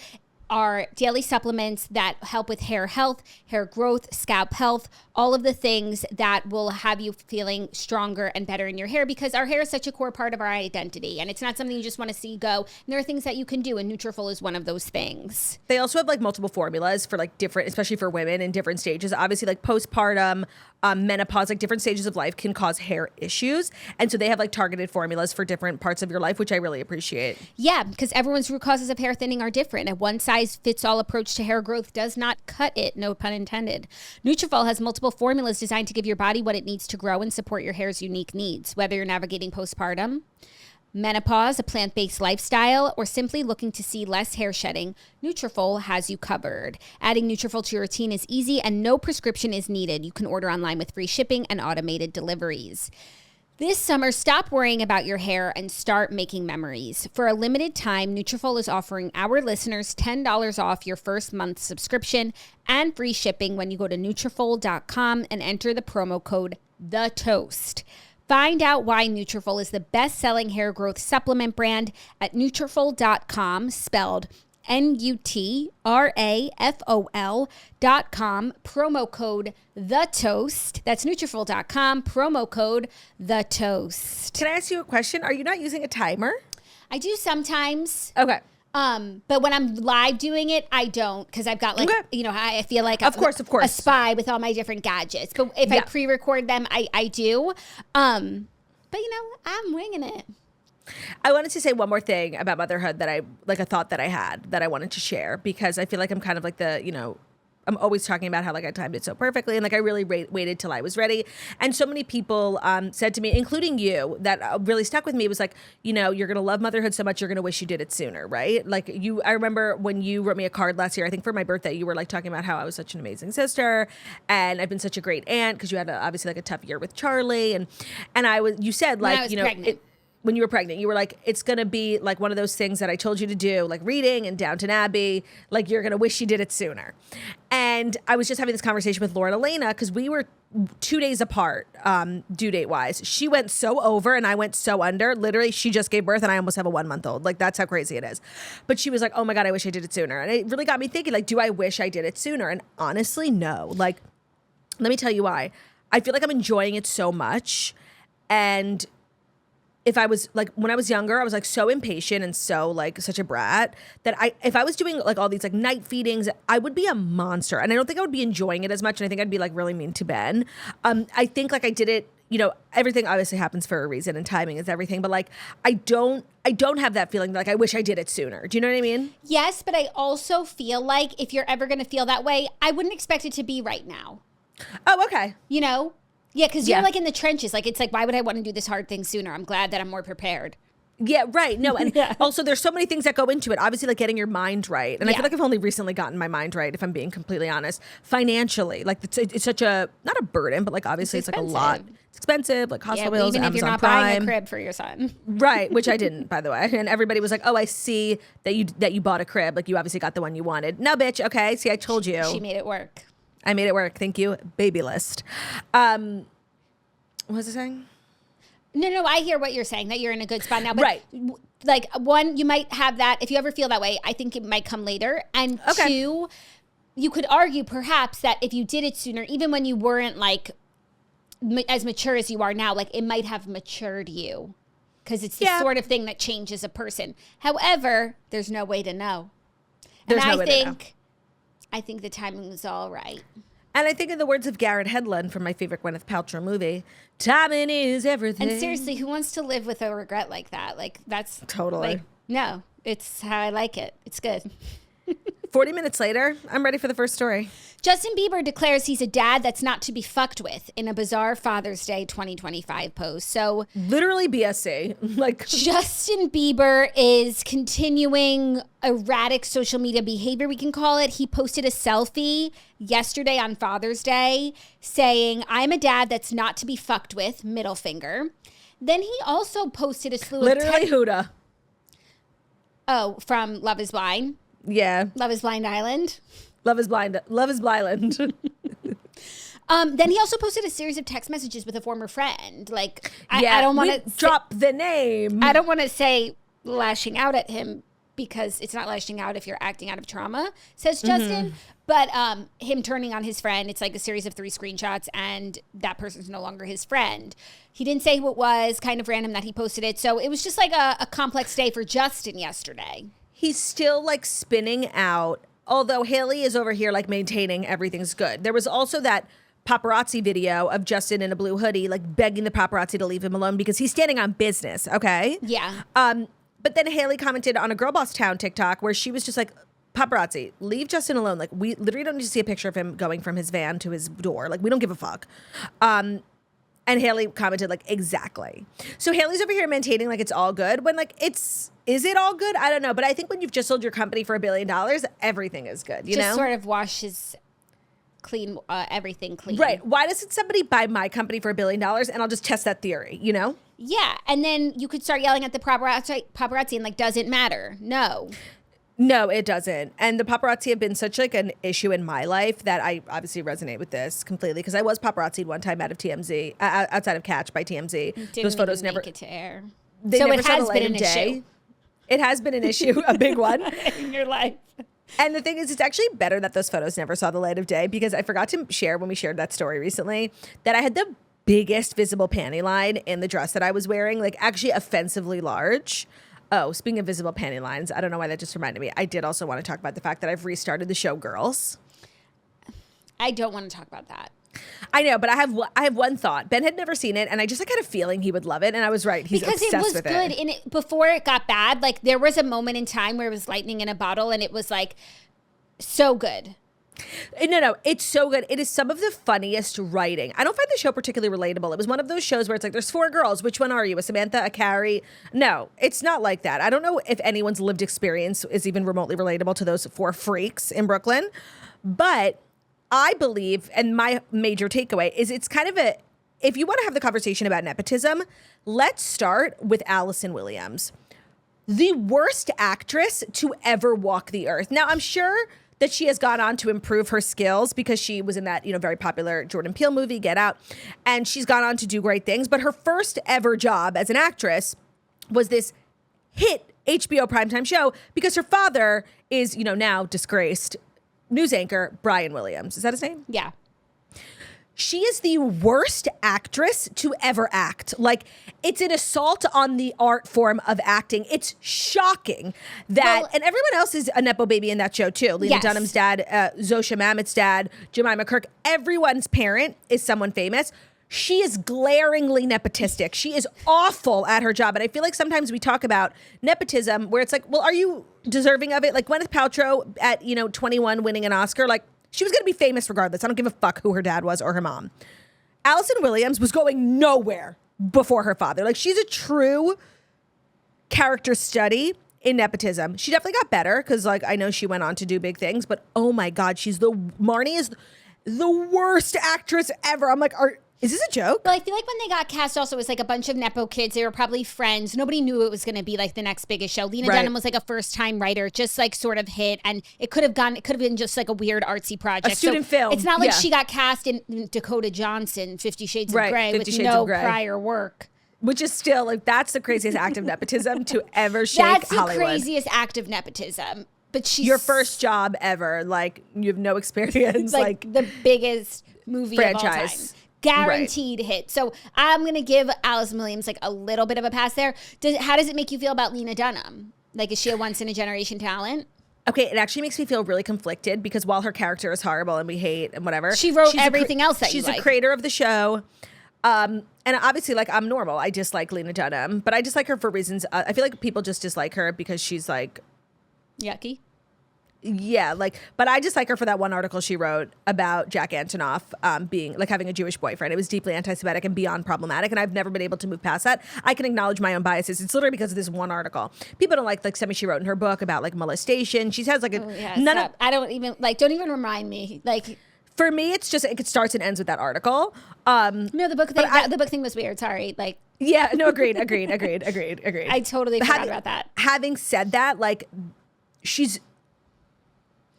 are daily supplements that help with hair health, hair growth, scalp health, all of the things that will have you feeling stronger and better in your hair, because our hair is such a core part of our identity, and it's not something you just want to see go. And there are things that you can do, and Nutrafol is one of those things. They also have multiple formulas for different, especially for women in different stages. Obviously, postpartum, menopause, like different stages of life can cause hair issues. And so they have like targeted formulas for different parts of your life, which I really appreciate. Yeah, because everyone's root causes of hair thinning are different. A one-size-fits-all approach to hair growth does not cut it, no pun intended. Nutrafol has multiple formulas designed to give your body what it needs to grow and support your hair's unique needs. Whether you're navigating postpartum, menopause, a plant-based lifestyle, or simply looking to see less hair shedding, Nutrafol has you covered. Adding Nutrafol to your routine is easy and no prescription is needed. You can order online with free shipping and automated deliveries. This summer, stop worrying about your hair and start making memories. For a limited time, Nutrafol is offering our listeners $10 off your first month subscription and free shipping when you go to Nutrafol.com and enter the promo code THETOAST. Find out why Nutrafol is the best-selling hair growth supplement brand at Nutrafol.com, spelled Nutrafol.com, promo code THETOAST. That's Nutrafol.com, promo code THETOAST. Can I ask you a question? Are you not using a timer? I do sometimes. Okay. But when I'm live doing it, I don't, because I've got like, you know, I feel like of course, a spy with all my different gadgets. But if I pre-record them, I do. But you know, I'm winging it. I wanted to say one more thing about motherhood that I, like a thought that I had that I wanted to share, because I feel like I'm kind of like the, you know, I'm always talking about how like I timed it so perfectly, and like I really waited till I was ready. And so many people said to me, including you, that really stuck with me. It was like, you know, you're gonna love motherhood so much, you're gonna wish you did it sooner, right? Like I remember when you wrote me a card last year, I think for my birthday, you were like talking about how I was such an amazing sister, and I've been such a great aunt because you had obviously like a tough year with Charlie, and you said like, when I was pregnant. When you were pregnant, you were like, it's going to be like one of those things that I told you to do, like reading and Downton Abbey, like you're going to wish you did it sooner. And I was just having this conversation with Laura and Elena because we were 2 days apart, due date wise. She went so over and I went so under. Literally, she just gave birth and I almost have a 1 month old. Like, that's how crazy it is. But she was like, oh my God, I wish I did it sooner. And it really got me thinking, like, do I wish I did it sooner? And honestly, no. Like, let me tell you why. I feel like I'm enjoying it so much. And if I was like, when I was younger, I was like so impatient and so like such a brat that if I was doing like all these like night feedings, I would be a monster. And I don't think I would be enjoying it as much. And I think I'd be like really mean to Ben. I think like I did it, you know, everything obviously happens for a reason and timing is everything. But like, I don't have that feeling like I wish I did it sooner. Do you know what I mean? Yes, but I also feel like if you're ever going to feel that way, I wouldn't expect it to be right now. Oh, okay. You know? Yeah, because you're like in the trenches. Like, it's like, why would I want to do this hard thing sooner? I'm glad that I'm more prepared. Yeah, right. No, and also there's so many things that go into it. Obviously, like getting your mind right. And I feel like I've only recently gotten my mind right, if I'm being completely honest. Financially, like it's such a, not a burden, but like obviously it's like a lot. It's expensive, like hospital bills, even Amazon if you're not Prime. buying a crib for your son. Right, which I didn't, by the way. And everybody was like, oh, I see that you bought a crib. Like, you obviously got the one you wanted. No, bitch, okay, see, I told you. She made it work. I made it work. Thank you, baby list. What was I saying? No, I hear what you're saying, that you're in a good spot now. But right. Like, one, you might have that. If you ever feel that way, I think it might come later. And two, you could argue perhaps that if you did it sooner, even when you weren't like as mature as you are now, like it might have matured you. Because it's the sort of thing that changes a person. However, there's no way to know. There's no way to know. I think the timing was all right. And I think in the words of Garrett Hedlund from my favorite Gwyneth Paltrow movie, timing is everything. And seriously, who wants to live with a regret like that? Like, that's totally. Like, no, it's how I like it. It's good. 40 minutes later, I'm ready for the first story. Justin Bieber declares he's a dad that's not to be fucked with in a bizarre Father's Day 2025 post. So literally BSC. Like, Justin Bieber is continuing erratic social media behavior, we can call it. He posted a selfie yesterday on Father's Day saying, I'm a dad that's not to be fucked with, middle finger. Then he also posted a slew of literally Huda. Oh, from Love is Blind. Yeah. Love is Blind Island. Love is blind. Love is Blyland. Then he also posted a series of text messages with a former friend. Like, I don't want to drop the name. I don't want to say lashing out at him because it's not lashing out if you're acting out of trauma, says Justin. But him turning on his friend, it's like a series of 3 screenshots and that person's no longer his friend. He didn't say who it was, kind of random that he posted it. So it was just like a complex day for Justin yesterday. He's still like spinning out, although Hailee is over here like maintaining everything's good. There was also that paparazzi video of Justin in a blue hoodie, like begging the paparazzi to leave him alone because he's standing on business. Okay. Yeah. But then Hailee commented on a Girl Boss Town TikTok where she was just like, paparazzi, leave Justin alone. Like, we literally don't need to see a picture of him going from his van to his door. Like, we don't give a fuck. And Hailee commented like, exactly. So Haley's over here maintaining like it's all good when like is it all good? I don't know. But I think when you've just sold your company for $1 billion, everything is good, you know? Sort of washes everything clean. Right. Why doesn't somebody buy my company for $1 billion and I'll just test that theory, you know? Yeah. And then you could start yelling at the paparazzi and like, doesn't matter. No, it doesn't. And the paparazzi have been such like an issue in my life that I obviously resonate with this completely because I was paparazzi'd one time out of TMZ, outside of Catch by TMZ. Those photos never make it to air. So it has been an issue. It has been an issue, a big one in your life. And the thing is, it's actually better that those photos never saw the light of day because I forgot to share when we shared that story recently that I had the biggest visible panty line in the dress that I was wearing, like actually offensively large. Oh, speaking of visible panty lines, I don't know why that just reminded me. I did also want to talk about the fact that I've restarted the show Girls. I don't want to talk about that. I know, but I have one thought. Ben had never seen it, and I just like had a feeling he would love it, and I was right. He's because obsessed with it. Because it was good, and before it got bad, like there was a moment in time where it was lightning in a bottle, and it was like so good. No, it's so good. It is some of the funniest writing. I don't find the show particularly relatable. It was one of those shows where it's like, there's 4 girls. Which one are you? A Samantha, a Carrie? No, it's not like that. I don't know if anyone's lived experience is even remotely relatable to those 4 freaks in Brooklyn. But I believe, and my major takeaway is it's kind of if you want to have the conversation about nepotism, let's start with Allison Williams, the worst actress to ever walk the earth. Now, I'm sure that she has gone on to improve her skills because she was in that, very popular Jordan Peele movie, Get Out, and she's gone on to do great things. But her first ever job as an actress was this hit HBO primetime show because her father is, now disgraced news anchor Brian Williams. Is that his name? Yeah. She is the worst actress to ever act. Like, it's an assault on the art form of acting. It's shocking that, and everyone else is a Nepo baby in that show too. Lena Dunham's dad, Zosha Mamet's dad, Jemima Kirk. Everyone's parent is someone famous. She is glaringly nepotistic. She is awful at her job. And I feel like sometimes we talk about nepotism where it's like, well, are you deserving of it? Like Gwyneth Paltrow at, 21 winning an Oscar, like, she was going to be famous regardless. I don't give a fuck who her dad was or her mom. Allison Williams was going nowhere before her father. Like, she's a true character study in nepotism. She definitely got better because, like, I know she went on to do big things, but oh my God, Marnie is the worst actress ever. I'm like, is this a joke? Well, I feel like when they got cast also, it was like a bunch of Nepo kids. They were probably friends. Nobody knew it was going to be like the next biggest show. Lena Dunham was like a first-time writer, just like sort of hit. And it could have been just like a weird artsy project. A student film. It's not like she got cast in Dakota Johnson, 50 Shades of Grey, with no prior work. Which is still, like, that's the craziest act of nepotism to ever shake Hollywood. That's the craziest act of nepotism. But she's your first job ever. Like, you have no experience. like the biggest movie franchise. Of all time. Guaranteed hit. So I'm going to give Allison Williams like a little bit of a pass there. How does it make you feel about Lena Dunham? Like, is she a once-in-a-generation talent? Okay, it actually makes me feel really conflicted because while her character is horrible and we hate and whatever. She wrote everything else that she's a creator of the show. And obviously, like, I'm normal. I dislike Lena Dunham. But I dislike her for reasons. I feel like people just dislike her because she's like... yucky? Yeah, like, but I just like her for that one article she wrote about Jack Antonoff being, like, having a Jewish boyfriend. It was deeply anti-Semitic and beyond problematic, and I've never been able to move past that. I can acknowledge my own biases. It's literally because of this one article. People don't like something she wrote in her book about, like, molestation. She has, like, I don't even remind me. Like, for me, it's just, it starts and ends with that article. No, the book thing, the book thing was weird. Sorry. Like, yeah, no, agreed. I totally forgot about that. Having said that, like, she's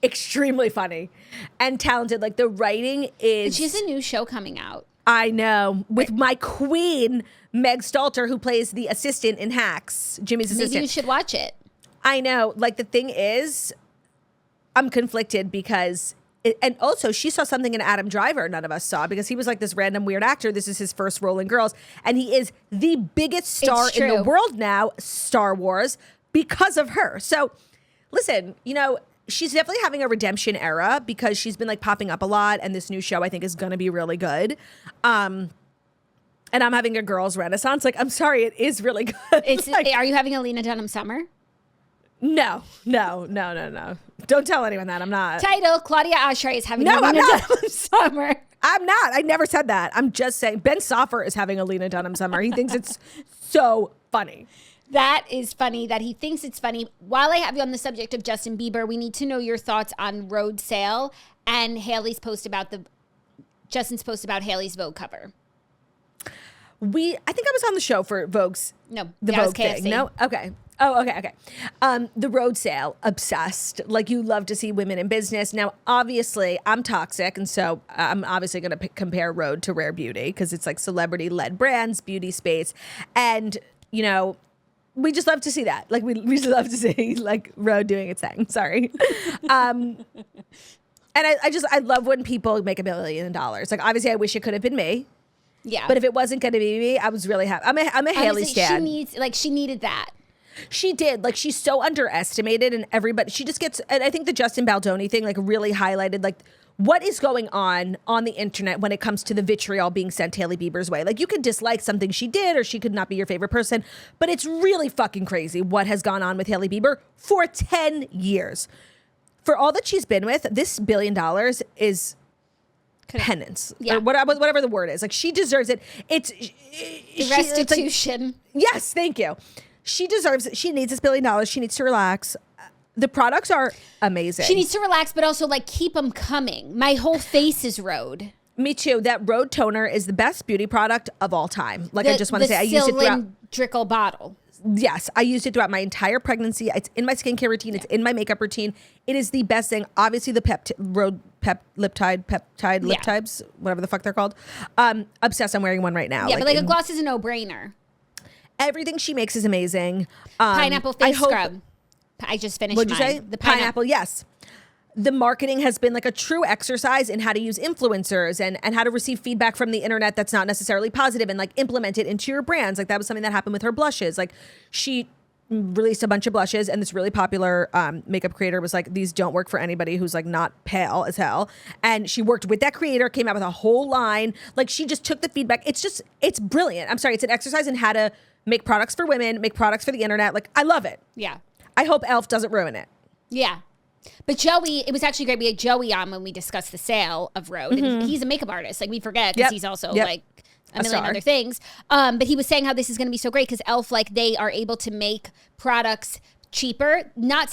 extremely funny and talented. Like, the writing is... And she has a new show coming out. I know. With my queen, Meg Stalter, who plays the assistant in Hacks, Jimmy's assistant. Maybe you should watch it. I know. Like, the thing is, I'm conflicted because... and also, she saw something in Adam Driver none of us saw because he was like this random weird actor. This is his first role in Girls. And he is the biggest star in the world now, Star Wars, because of her. So, listen, she's definitely having a redemption era because she's been like popping up a lot, and this new show I think is going to be really good. And I'm having a girls' renaissance. Like, I'm sorry, it is really good. It's like, are you having a Lena Dunham summer? No. Don't tell anyone that. I'm not. Title: Claudia Oshry is having a I'm Lena not. Dunham summer. I'm not. I never said that. I'm just saying Ben Soffer is having a Lena Dunham summer. He thinks it's so funny. That is funny that he thinks it's funny. While I have you on the subject of Justin Bieber, we need to know your thoughts on Road Sale and Hailee's post about Justin's post about Hailee's Vogue cover. I think I was on the show for Vogue's. No, the that was Vogue KFC. thing. No? Okay. Oh, okay. The Road Sale, obsessed. Like, you love to see women in business. Now, obviously, I'm toxic, and so I'm obviously going to compare Rhode to Rare Beauty because it's like celebrity-led brands, beauty space, and, you know, we just love to see that. Like, we just love to see, like, Rhode doing its thing. Sorry. And I love when people make $1 billion. Like, obviously, I wish it could have been me. Yeah. But if it wasn't going to be me, I was really happy. I'm a Hailee stan. She needed that. She did. Like, she's so underestimated, and everybody, she just gets, and I think the Justin Baldoni thing, like, really highlighted, like, what is going on the internet when it comes to the vitriol being sent Hailee Bieber's way. Like, you could dislike something she did, or she could not be your favorite person, but it's really fucking crazy what has gone on with Hailee Bieber for 10 years. For all that she's been with, this $1 billion is penance, or whatever the word is. Like, she deserves it. It's Restitution. Yes, thank you. She deserves it. She needs this $1 billion. She needs to relax. The products are amazing. She needs to relax, but also like keep them coming. My whole face is Rhode. Me too. That Rhode toner is the best beauty product of all time. Like, I just want to say, I used it throughout. Cylindrical bottle. Yes, I used it throughout my entire pregnancy. It's in my skincare routine. It's in my makeup routine. It is the best thing. Obviously, the Rhode lip tides, whatever the fuck they're called. Obsessed. I'm wearing one right now. Yeah, but like a gloss is a no-brainer. Everything she makes is amazing. Pineapple face scrub. I just finished What'd you mine. say? The Pineapple, yes. The marketing has been like a true exercise in how to use influencers and how to receive feedback from the internet that's not necessarily positive and like implement it into your brands. Like, that was something that happened with her blushes. Like, she released a bunch of blushes, and this really popular makeup creator was like, these don't work for anybody who's like not pale as hell. And she worked with that creator, came out with a whole line. Like, she just took the feedback. It's brilliant. I'm sorry. It's an exercise in how to make products for women, make products for the internet. Like, I love it. Yeah. I hope Elf doesn't ruin it. Yeah. But Joey, it was actually great. We had Joey on when we discussed the sale of Rhode. And he's a makeup artist. Like, we forget because he's also like a million other things. But he was saying how this is going to be so great because Elf, like, they are able to make products cheaper, not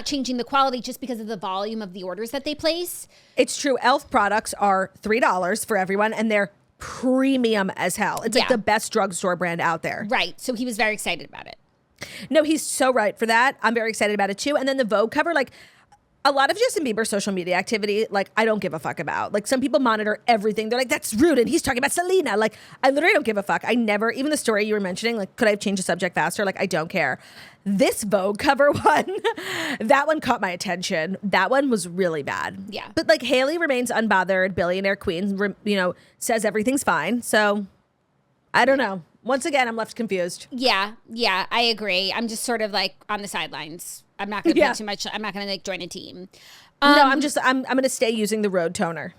changing the quality just because of the volume of the orders that they place. It's true. Elf products are $3 for everyone, and they're premium as hell. It's like the best drugstore brand out there. Right. So he was very excited about it. No, he's so right for that. I'm very excited about it too. And then the Vogue cover, like, a lot of Justin Bieber's social media activity, like, I don't give a fuck about. Like, some people monitor everything. They're like, that's rude, and he's talking about Selena. Like, I literally don't give a fuck. I never, even the story you were mentioning, like, could I have changed the subject faster? Like, I don't care. This Vogue cover one, that one caught my attention. That one was really bad. Yeah. But, like, Hailee remains unbothered, billionaire queen, says everything's fine. So, I don't know. Once again, I'm left confused. Yeah, I agree. I'm just sort of like on the sidelines. I'm not going to pay too much. I'm not going to like join a team. No, I'm going to stay using the Rhode toner.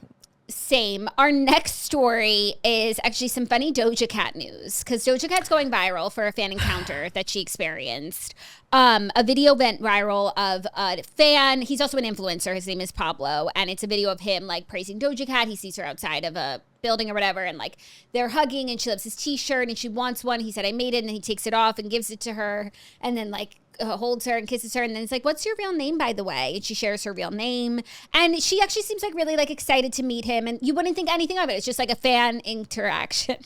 Same. Our next story is actually some funny Doja Cat news because Doja Cat's going viral for a fan encounter that she experienced. A video went viral of a fan. He's also an influencer. His name is Pablo, and it's a video of him like praising Doja Cat. He sees her outside of a building or whatever, and like they're hugging, and she loves his t-shirt, and she wants one. He said, "I made it," and then he takes it off and gives it to her, and then like holds her and kisses her, and then it's like, "What's your real name, by the way?" And she shares her real name, and she actually seems like really like excited to meet him, and you wouldn't think anything of it. It's just like a fan interaction.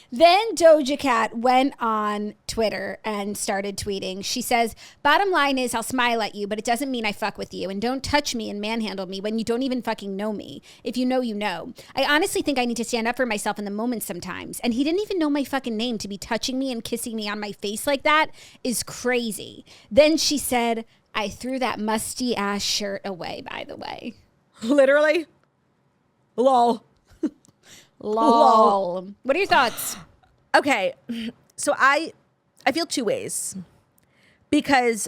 Then Doja Cat went on Twitter and started tweeting. She says, "Bottom line is I'll smile at you, but it doesn't mean I fuck with you. And don't touch me and manhandle me when you don't even fucking know me. If you know, you know. I honestly think I need to stand up for myself in the moment sometimes. And he didn't even know my fucking name. To be touching me and kissing me on my face like that is crazy." Then she said, "I threw that musty ass shirt away, by the way." Literally? Lol. Lol. What are your thoughts? Okay, so I feel two ways because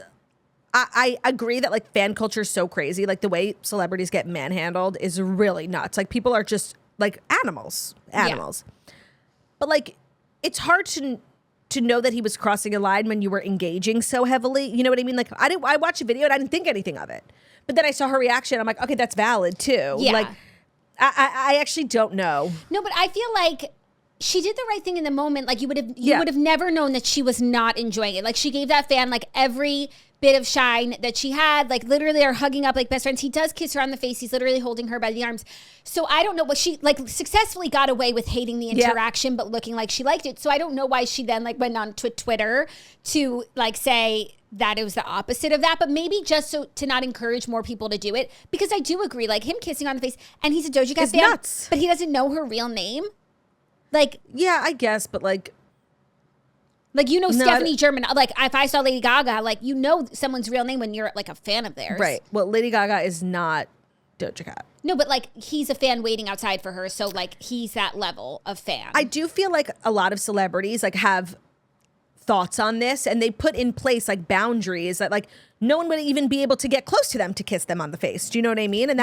I agree that like fan culture is so crazy. Like the way celebrities get manhandled is really nuts. Like people are just like animals. But like it's hard to know that he was crossing a line when you were engaging so heavily. You know what I mean? Like I watched a video and I didn't think anything of it. But then I saw her reaction. I'm like, okay, that's valid too. Yeah. Like I actually don't know. No, but I feel like she did the right thing in the moment. Like you would have never known that she was not enjoying it. Like she gave that fan like every bit of shine that she had. Like literally are hugging up like best friends. He does kiss her on the face. He's literally holding her by the arms. So I don't know what she like successfully got away with hating the interaction, but looking like she liked it. So I don't know why she then like went on to Twitter to like say that it was the opposite of that, but maybe just so to not encourage more people to do it, because I do agree, like him kissing on the face, and he's a Doja Cat fan, nuts. But he doesn't know her real name. Like, yeah, I guess, but like you know, Stephanie German. Like, if I saw Lady Gaga, like you know someone's real name when you're like a fan of theirs, right? Well, Lady Gaga is not Doja Cat. No, but like he's a fan waiting outside for her, so like he's that level of fan. I do feel like a lot of celebrities like have thoughts on this, and they put in place like boundaries that like no one would even be able to get close to them to kiss them on the face. Do you know what I mean? And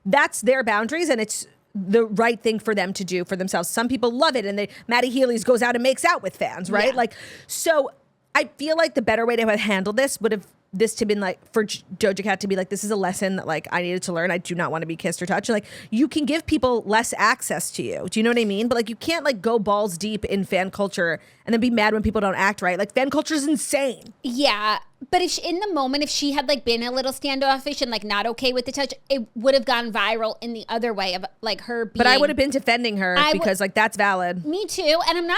that's their boundaries, and it's the right thing for them to do for themselves. Some people love it, and Maddie Healy's goes out and makes out with fans, right? Like, so I feel like the better way to have handled this would have this to been like for Doja Cat to be like, this is a lesson that like I needed to learn. I do not want to be kissed or touched. Like you can give people less access to you. Do you know what I mean? But like you can't like go balls deep in fan culture and then be mad when people don't act right. Like fan culture is insane. Yeah. But if in the moment, if she had like been a little standoffish and like not okay with the touch, it would have gone viral in the other way of like her being. But I would have been defending her because like that's valid. Me too. And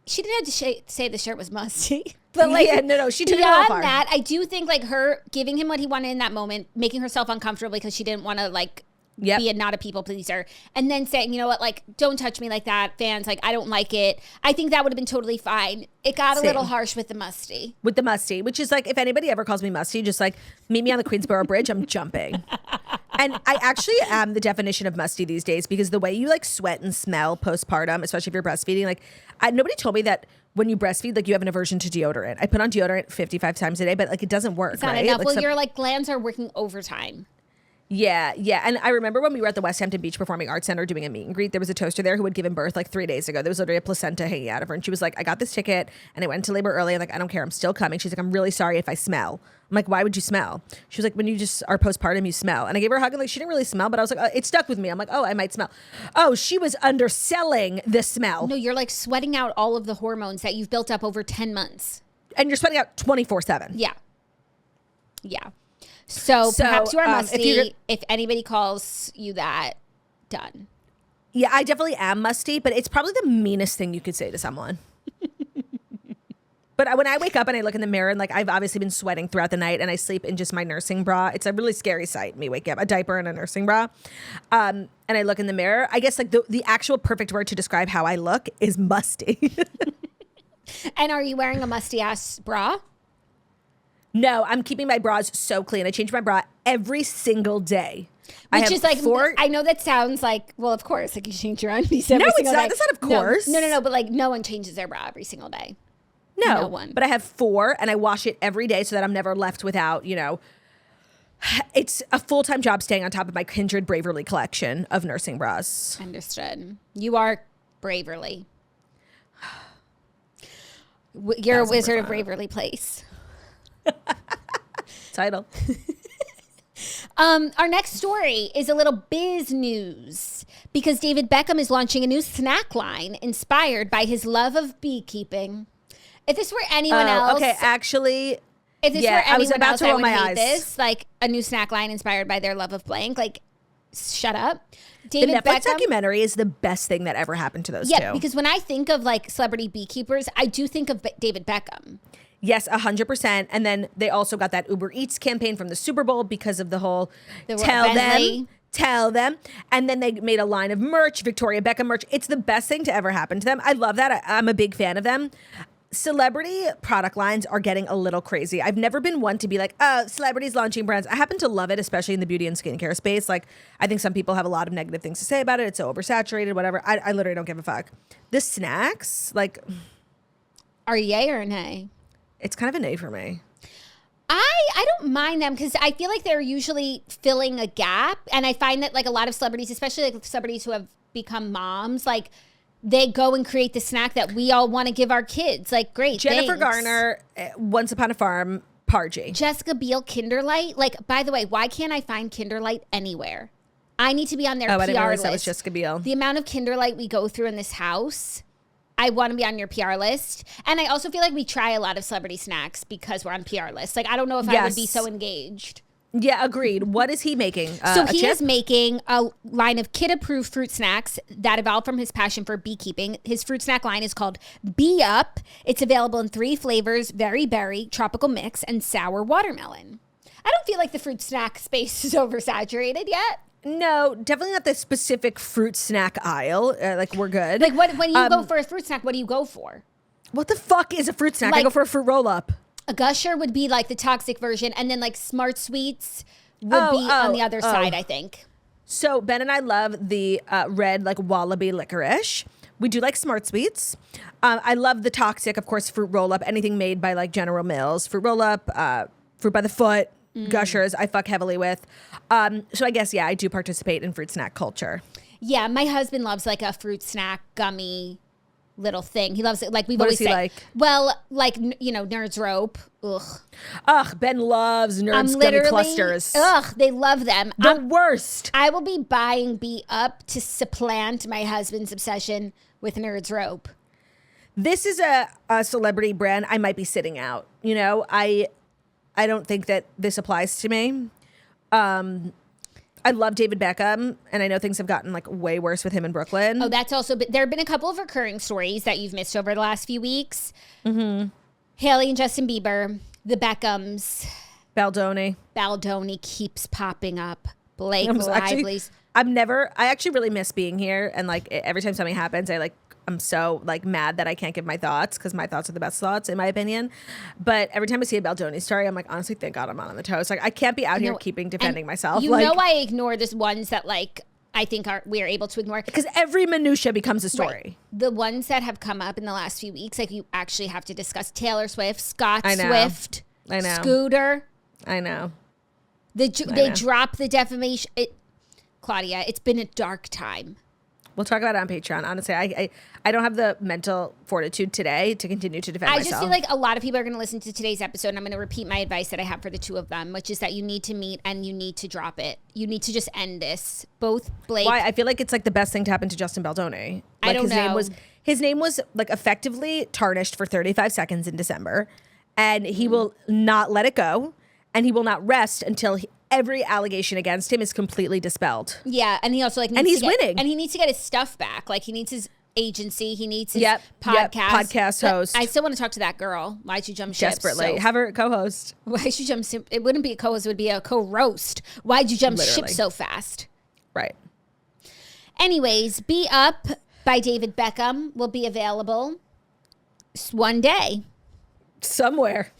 she did have to say the shirt was musty. But like, she took it all far. Beyond that, I do think like her giving him what he wanted in that moment, making herself uncomfortable because she didn't want to like be not a people pleaser, and then saying, you know what, like don't touch me like that, fans, like I don't like it. I think that would have been totally fine. It got a little harsh with the musty. Which is like, if anybody ever calls me musty, just like meet me on the Queensboro Bridge, I'm jumping. And I actually am the definition of musty these days, because the way you like sweat and smell postpartum, especially if you're breastfeeding, like nobody told me that when you breastfeed, like you have an aversion to deodorant. I put on deodorant 55 times a day, but like it doesn't work. It's not enough. Like, your like glands are working overtime. Yeah. And I remember when we were at the West Hampton Beach Performing Arts Center doing a meet and greet, there was a toaster there who had given birth like 3 days ago. There was literally a placenta hanging out of her. And she was like, I got this ticket and I went into labor early. I'm like, I don't care. I'm still coming. She's like, I'm really sorry if I smell. I'm like, why would you smell? She was like, when you just are postpartum, you smell. And I gave her a hug and like, she didn't really smell, but I was like, it stuck with me. I'm like, oh, I might smell. Oh, she was underselling the smell. No, you're like sweating out all of the hormones that you've built up over 10 months. And you're sweating out 24/7. Yeah. So perhaps you are musty. If anybody calls you that, done. Yeah, I definitely am musty, but it's probably the meanest thing you could say to someone. But when I wake up and I look in the mirror and like I've obviously been sweating throughout the night and I sleep in just my nursing bra, it's a really scary sight, me waking up, a diaper and a nursing bra. And I look in the mirror, I guess like the actual perfect word to describe how I look is musty. And are you wearing a musty ass bra? No, I'm keeping my bras so clean. I change my bra every single day. Which is like, I know that sounds like, well, of course, like you change your undies every single day. No, it's not of course. No, but like no one changes their bra every single day. No one. But I have 4 and I wash it every day so that I'm never left without, you know, it's a full-time job staying on top of my Kindred Braverly collection of nursing bras. Understood. You are Braverly. You're a wizard of Braverly Place. Title. Our next story is a little biz news because David Beckham is launching a new snack line inspired by his love of beekeeping. If this were anyone else, okay, actually, if this were anyone I was about else, to roll I would my hate eyes. this. Like a new snack line inspired by their love of blank. Like, shut up. The David Netflix Beckham, documentary is the best thing that ever happened to those two. Yeah, because when I think of like celebrity beekeepers, I do think of David Beckham. Yes, 100%. And then they also got that Uber Eats campaign from the Super Bowl because of the whole tell them. And then they made a line of merch, Victoria Beckham merch. It's the best thing to ever happen to them. I love that. I'm a big fan of them. Celebrity product lines are getting a little crazy. I've never been one to be like, celebrities launching brands. I happen to love it, especially in the beauty and skincare space. Like, I think some people have a lot of negative things to say about it. It's so oversaturated, whatever. I literally don't give a fuck. The snacks, like... Are yay or nay? It's kind of an A for me. I don't mind them because I feel like they're usually filling a gap. And I find that like a lot of celebrities, especially like celebrities who have become moms, like they go and create the snack that we all want to give our kids. Like, great, Jennifer thanks. Garner, Once Upon a Farm, Pargy. Jessica Biel, Kinderlight. Like, by the way, why can't I find Kinderlight anywhere? I need to be on their PR I didn't realize list. that was Jessica Biel. The amount of Kinderlight we go through in this house, I want to be on your PR list. And I also feel like we try a lot of celebrity snacks because we're on PR lists. Like, I don't know if I would be so engaged. Yeah, agreed. What is he making? So he is making a line of kid-approved fruit snacks that evolved from his passion for beekeeping. His fruit snack line is called Bee Up. It's available in 3 flavors, very berry, tropical mix, and sour watermelon. I don't feel like the fruit snack space is oversaturated yet. No, definitely not the specific fruit snack aisle. Like, we're good. Like, when you go for a fruit snack, what do you go for? What the fuck is a fruit snack? I go for a fruit roll-up. A Gusher would be like the toxic version, and then like Smart Sweets would be on the other side, I think. So Ben and I love the red like wallaby licorice. We do like Smart Sweets. I love the toxic, of course, fruit roll-up. Anything made by like General Mills. Fruit roll-up, fruit by the foot, Gushers, I fuck heavily with. So I guess, yeah, I do participate in fruit snack culture. Yeah, my husband loves like a fruit snack gummy little thing. He loves it. Like we've What always does he said. like? Well, like, you know, Nerds Rope. Ugh. Ugh, Ben loves Nerds gummy clusters. Ugh, they love them. The worst. I will be buying Bee Up to supplant my husband's obsession with Nerds Rope. This is a celebrity brand I might be sitting out. You know, I don't think that this applies to me. I love David Beckham, and I know things have gotten like way worse with him in Brooklyn. Oh, that's also, but there have been a couple of recurring stories that you've missed over the last few weeks. Mm-hmm. Hailee and Justin Bieber, the Beckhams. Baldoni keeps popping up. Blake Lively's. I actually really miss being here. And like every time something happens, I'm so like mad that I can't give my thoughts because my thoughts are the best thoughts in my opinion. But every time I see a Baldoni story, I'm like, honestly, thank God I'm not on the toast. Like I can't be out here defending myself. You know, I ignore the ones that like I think we are able to ignore because every minutia becomes a story. Right. The ones that have come up in the last few weeks, like you actually have to discuss Taylor Swift, Scott Swift, I know. Scooter. I know. They drop the defamation. Claudia, it's been a dark time. We'll talk about it on Patreon. Honestly, I don't have the mental fortitude today to continue to defend myself. I just feel like a lot of people are going to listen to today's episode, and I'm going to repeat my advice that I have for the two of them, which is that you need to meet and you need to drop it. You need to just end this. Both Blake. Why? I feel like it's like the best thing to happen to Justin Baldoni. Like, I don't know. His name was like effectively tarnished for 35 seconds in December, and he will not let it go, and he will not rest until every allegation against him is completely dispelled. Yeah, and he also like needs winning, and he needs to get his stuff back. Like he needs his agency, he needs his podcast host. But I still want to talk to that girl. Why'd you jump ship? Desperately, have her co-host. Why'd you jump? It wouldn't be a co-host; it would be a co-roast. Why'd you jump ship so fast? Right. Anyways, Be Up by David Beckham will be available one day somewhere.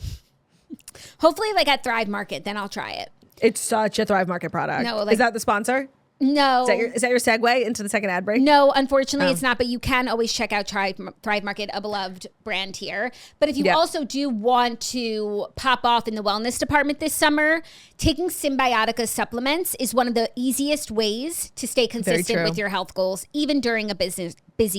Hopefully, like at Thrive Market. Then I'll try it. It's such a Thrive Market product. No, is that the sponsor? No. Is that your segue into the second ad break? No, unfortunately it's not, but you can always check out Thrive Market, a beloved brand here. But if you also do want to pop off in the wellness department this summer, taking Symbiotica supplements is one of the easiest ways to stay consistent with your health goals, even during a busy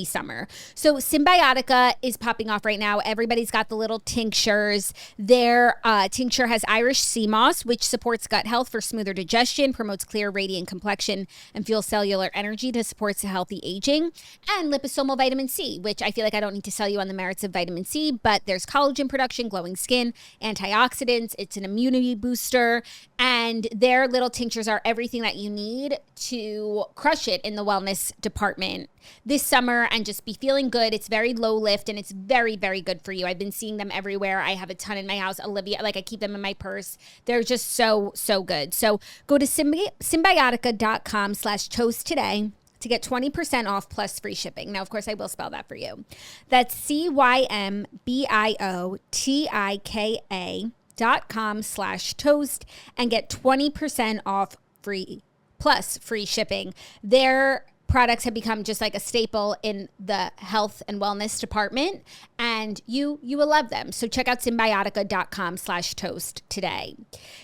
summer. So Symbiotica is popping off right now. Everybody's got the little tinctures. Their tincture has Irish sea moss, which supports gut health for smoother digestion, promotes clear, radiant complexion, and fuels cellular energy to support healthy aging, and liposomal vitamin C, which I feel like I don't need to sell you on the merits of vitamin C, but there's collagen production, glowing skin, antioxidants. It's an immunity booster, and their little tinctures are everything that you need to crush it in the wellness department this summer and just be feeling good. It's very low lift and it's very, very good for you. I've been seeing them everywhere. I have a ton in my house. Olivia, like I keep them in my purse. They're just so, so good. So go to symbiotica.com/toast today to get 20% off plus free shipping. Now, of course, I will spell that for you. That's CYMBIOTIKA.com/toast and get 20% off free plus free shipping. Their products have become just like a staple in the health and wellness department, and you will love them. So check out symbiotica.com/toast today.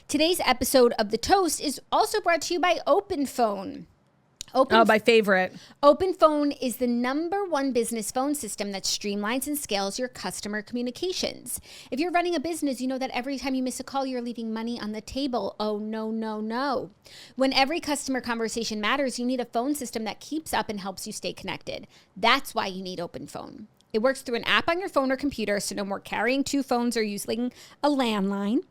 Today's episode of The Toast is also brought to you by OpenPhone. My favorite. OpenPhone is the #1 business phone system that streamlines and scales your customer communications. If you're running a business, you know that every time you miss a call, you're leaving money on the table. Oh, no, no, no. When every customer conversation matters, you need a phone system that keeps up and helps you stay connected. That's why you need OpenPhone. It works through an app on your phone or computer, so no more carrying 2 phones or using a landline.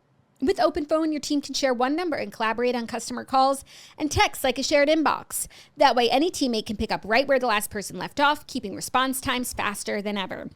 With OpenPhone, your team can share one number and collaborate on customer calls and texts like a shared inbox. That way, any teammate can pick up right where the last person left off, keeping response times faster than ever.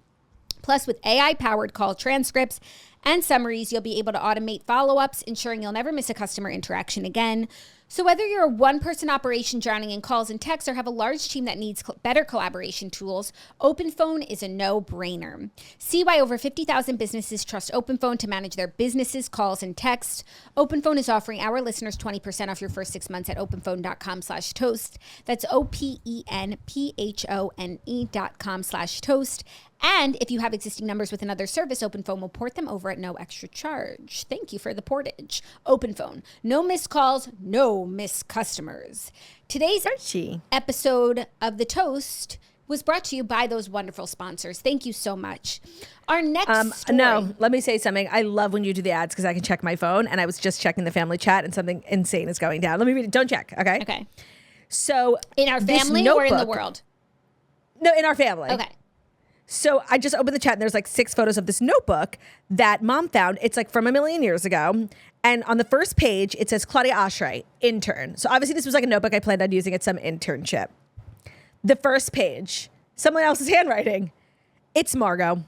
Plus, with AI-powered call transcripts and summaries, you'll be able to automate follow-ups, ensuring you'll never miss a customer interaction again. So whether you're a one-person operation drowning in calls and texts or have a large team that needs better collaboration tools, OpenPhone is a no-brainer. See why over 50,000 businesses trust OpenPhone to manage their businesses' calls and texts. OpenPhone is offering our listeners 20% off your first 6 months at openphone.com/toast. That's OPENPHONE.com/toast. And if you have existing numbers with another service, OpenPhone will port them over at no extra charge. Thank you for the portage. OpenPhone. No missed calls, no missed customers. Today's episode of The Toast was brought to you by those wonderful sponsors. Thank you so much. Our next story. No, let me say something. I love when you do the ads because I can check my phone, and I was just checking the family chat and something insane is going down. Let me read it. Don't check, okay? Okay. So in our family or in the world? No, in our family. Okay. So I just opened the chat and there's like 6 photos of this notebook that mom found. It's like from a million years ago. And on the first page, it says Claudia Oshry, intern. So obviously this was like a notebook I planned on using at some internship. The first page, someone else's handwriting. It's Margot.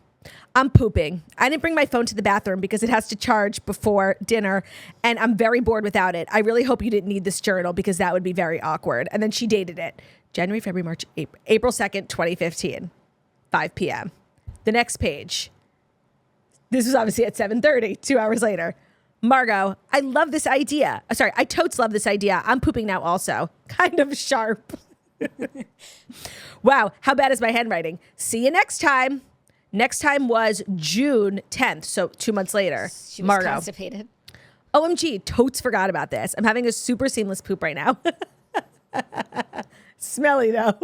I'm pooping. I didn't bring my phone to the bathroom because it has to charge before dinner. And I'm very bored without it. I really hope you didn't need this journal because that would be very awkward. And then she dated it. January, February, March, April 2nd, 2015. 5 p.m. The next page. This was obviously at 7:30, 2 hours later. Margot, I love this idea. Sorry, I totes love this idea. I'm pooping now also. Kind of sharp. Wow, how bad is my handwriting? See you next time. Next time was June 10th, so 2 months later. She was Margot. constipated. OMG, totes forgot about this. I'm having a super seamless poop right now. Smelly though.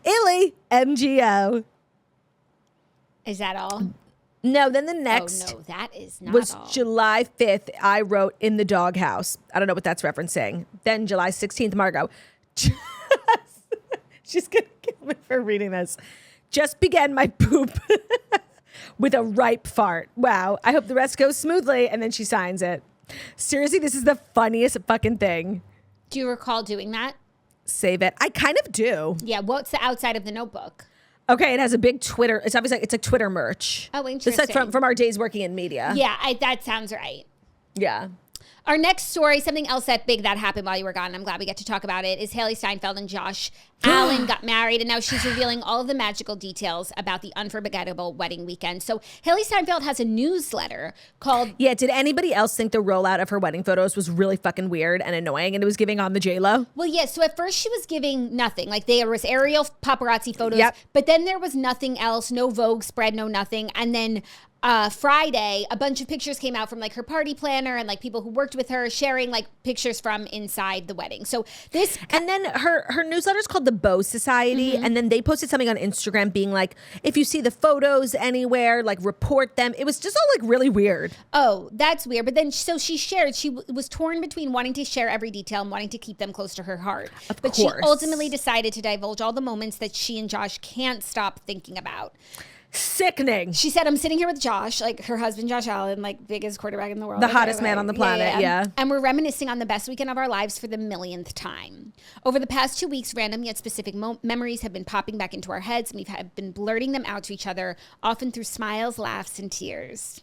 Illy, MGO. Is that all? No, then the next no, that is not was all. July 5th. I wrote in the doghouse. I don't know what that's referencing. Then July 16th, Margot. She's going to kill me for reading this. Just began my poop with a ripe fart. Wow. I hope the rest goes smoothly. And then she signs it. Seriously, this is the funniest fucking thing. Do you recall doing that? Save it. I kind of do. Yeah. What's the outside of the notebook? Okay, it has a big Twitter. It's obviously it's like Twitter merch. Oh, interesting. It's like from our days working in media. Yeah, that sounds right. Yeah. Our next story, something else that big that happened while you were gone, I'm glad we get to talk about it, is Hailee Steinfeld and Josh Allen got married, and now she's revealing all of the magical details about the unforgettable wedding weekend. So Hailee Steinfeld has a newsletter called... Yeah, did anybody else think the rollout of her wedding photos was really fucking weird and annoying, and it was giving on the J-Lo? Well, yeah, so at first she was giving nothing. Like there was aerial paparazzi photos, yep. But then there was nothing else, no Vogue spread, no nothing. And then... Friday, a bunch of pictures came out from like her party planner and like people who worked with her sharing like pictures from inside the wedding. So this, and then her newsletter is called the Bow Society, Mm-hmm. and then they posted something on Instagram being like, if you see the photos anywhere, like report them. It was just all like really weird. Oh, that's weird. But then so she shared, she was torn between wanting to share every detail and wanting to keep them close to her heart. But she ultimately decided to divulge all the moments that she and Josh can't stop thinking about. Sickening. She said, I'm sitting here with Josh, like her husband, Josh Allen, like biggest quarterback in the world. The hottest man on the planet, yeah. And we're reminiscing on the best weekend of our lives for the millionth time. Over the past 2 weeks, random yet specific memories have been popping back into our heads, and we've been blurting them out to each other, often through smiles, laughs, and tears.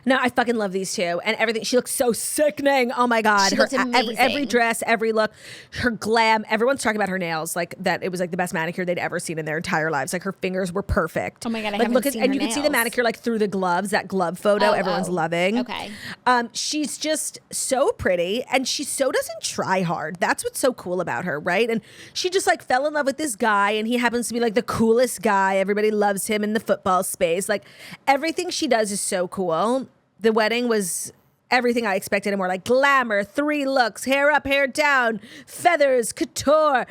No, I fucking love these two and everything. She looks so sickening. Oh my God. She looks amazing. Every dress, every look, her glam. Everyone's talking about her nails, like that it was like the best manicure they'd ever seen in their entire lives. Like her fingers were perfect. Oh my God, I like, haven't seen and her you can see the nails. manicure like through the gloves, that glove photo everyone's loving. Okay. She's just so pretty and she so doesn't try hard. That's what's so cool about her, right? And she just like fell in love with this guy and he happens to be like the coolest guy. Everybody loves him in the football space. Like everything she does is so cool. The wedding was everything I expected and more, like glamour, 3 looks, hair up, hair down, feathers, couture.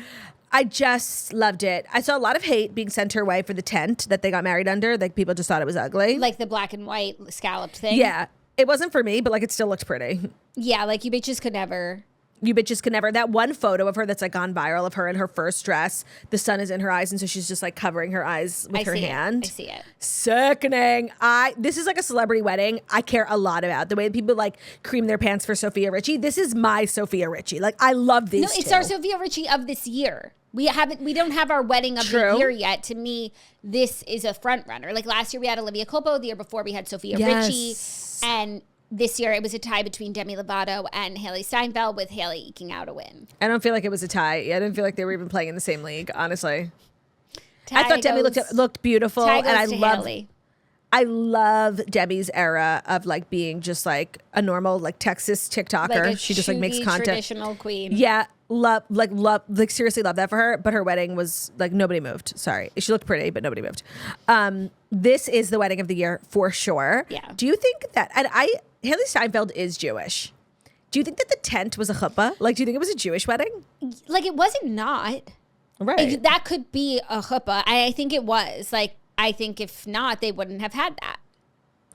I just loved it. I saw a lot of hate being sent her way for the tent that they got married under. Like people just thought it was ugly. Like the black and white scalloped thing. Yeah. It wasn't for me, but like it still looked pretty. Yeah, like you bitches could never. You bitches could never. That one photo of her that's like gone viral of her in her first dress, the sun is in her eyes, and so she's just like covering her eyes with her hand. I see it. Sickening. This is like a celebrity wedding. I care a lot about the way people like cream their pants for Sophia Richie. This is my Sophia Richie. Like I love these. No, it's our Sophia Richie of this year. We don't have our wedding of the year yet. To me, this is a front runner. Like last year we had Olivia Culpo. The year before we had Sophia Richie, and this year it was a tie between Demi Lovato and Hailee Steinfeld, with Hailee eking out a win. I don't feel like it was a tie. I didn't feel like they were even playing in the same league, honestly. I thought Demi looked beautiful, and I love Demi's era of like being just like a normal like Texas TikToker. Like she just like makes content. Traditional queen. Yeah, seriously love that for her. But her wedding was like nobody moved. Sorry, she looked pretty, but nobody moved. This is the wedding of the year for sure. Yeah. Do you think that? And Hailee Steinfeld is Jewish. Do you think that the tent was a chuppah? Like, do you think it was a Jewish wedding? Like it wasn't not. Right. That could be a chuppah. I think it was. Like I think if not, they wouldn't have had that.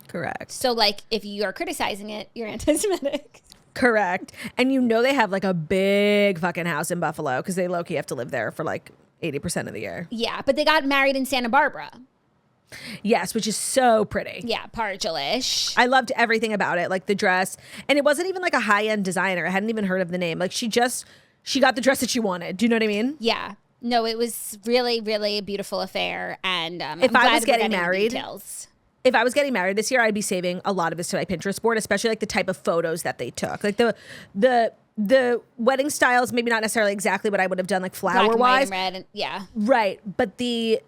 Correct. So like if you're criticizing it, you're anti-Semitic. Correct. And you know they have like a big fucking house in Buffalo because they low-key have to live there for like 80% of the year. Yeah, but they got married in Santa Barbara. Yes, which is so pretty. Yeah, Pargelish. I loved everything about it, like the dress. And it wasn't even like a high-end designer. I hadn't even heard of the name. Like she got the dress that she wanted. Do you know what I mean? Yeah. No, it was really, really a beautiful affair. And if I was getting married, details. If I was getting married this year, I'd be saving a lot of this to my Pinterest board, especially like the type of photos that they took. Like the wedding styles, maybe not necessarily exactly what I would have done, like flower-wise. Black and white and red, yeah. Right, but the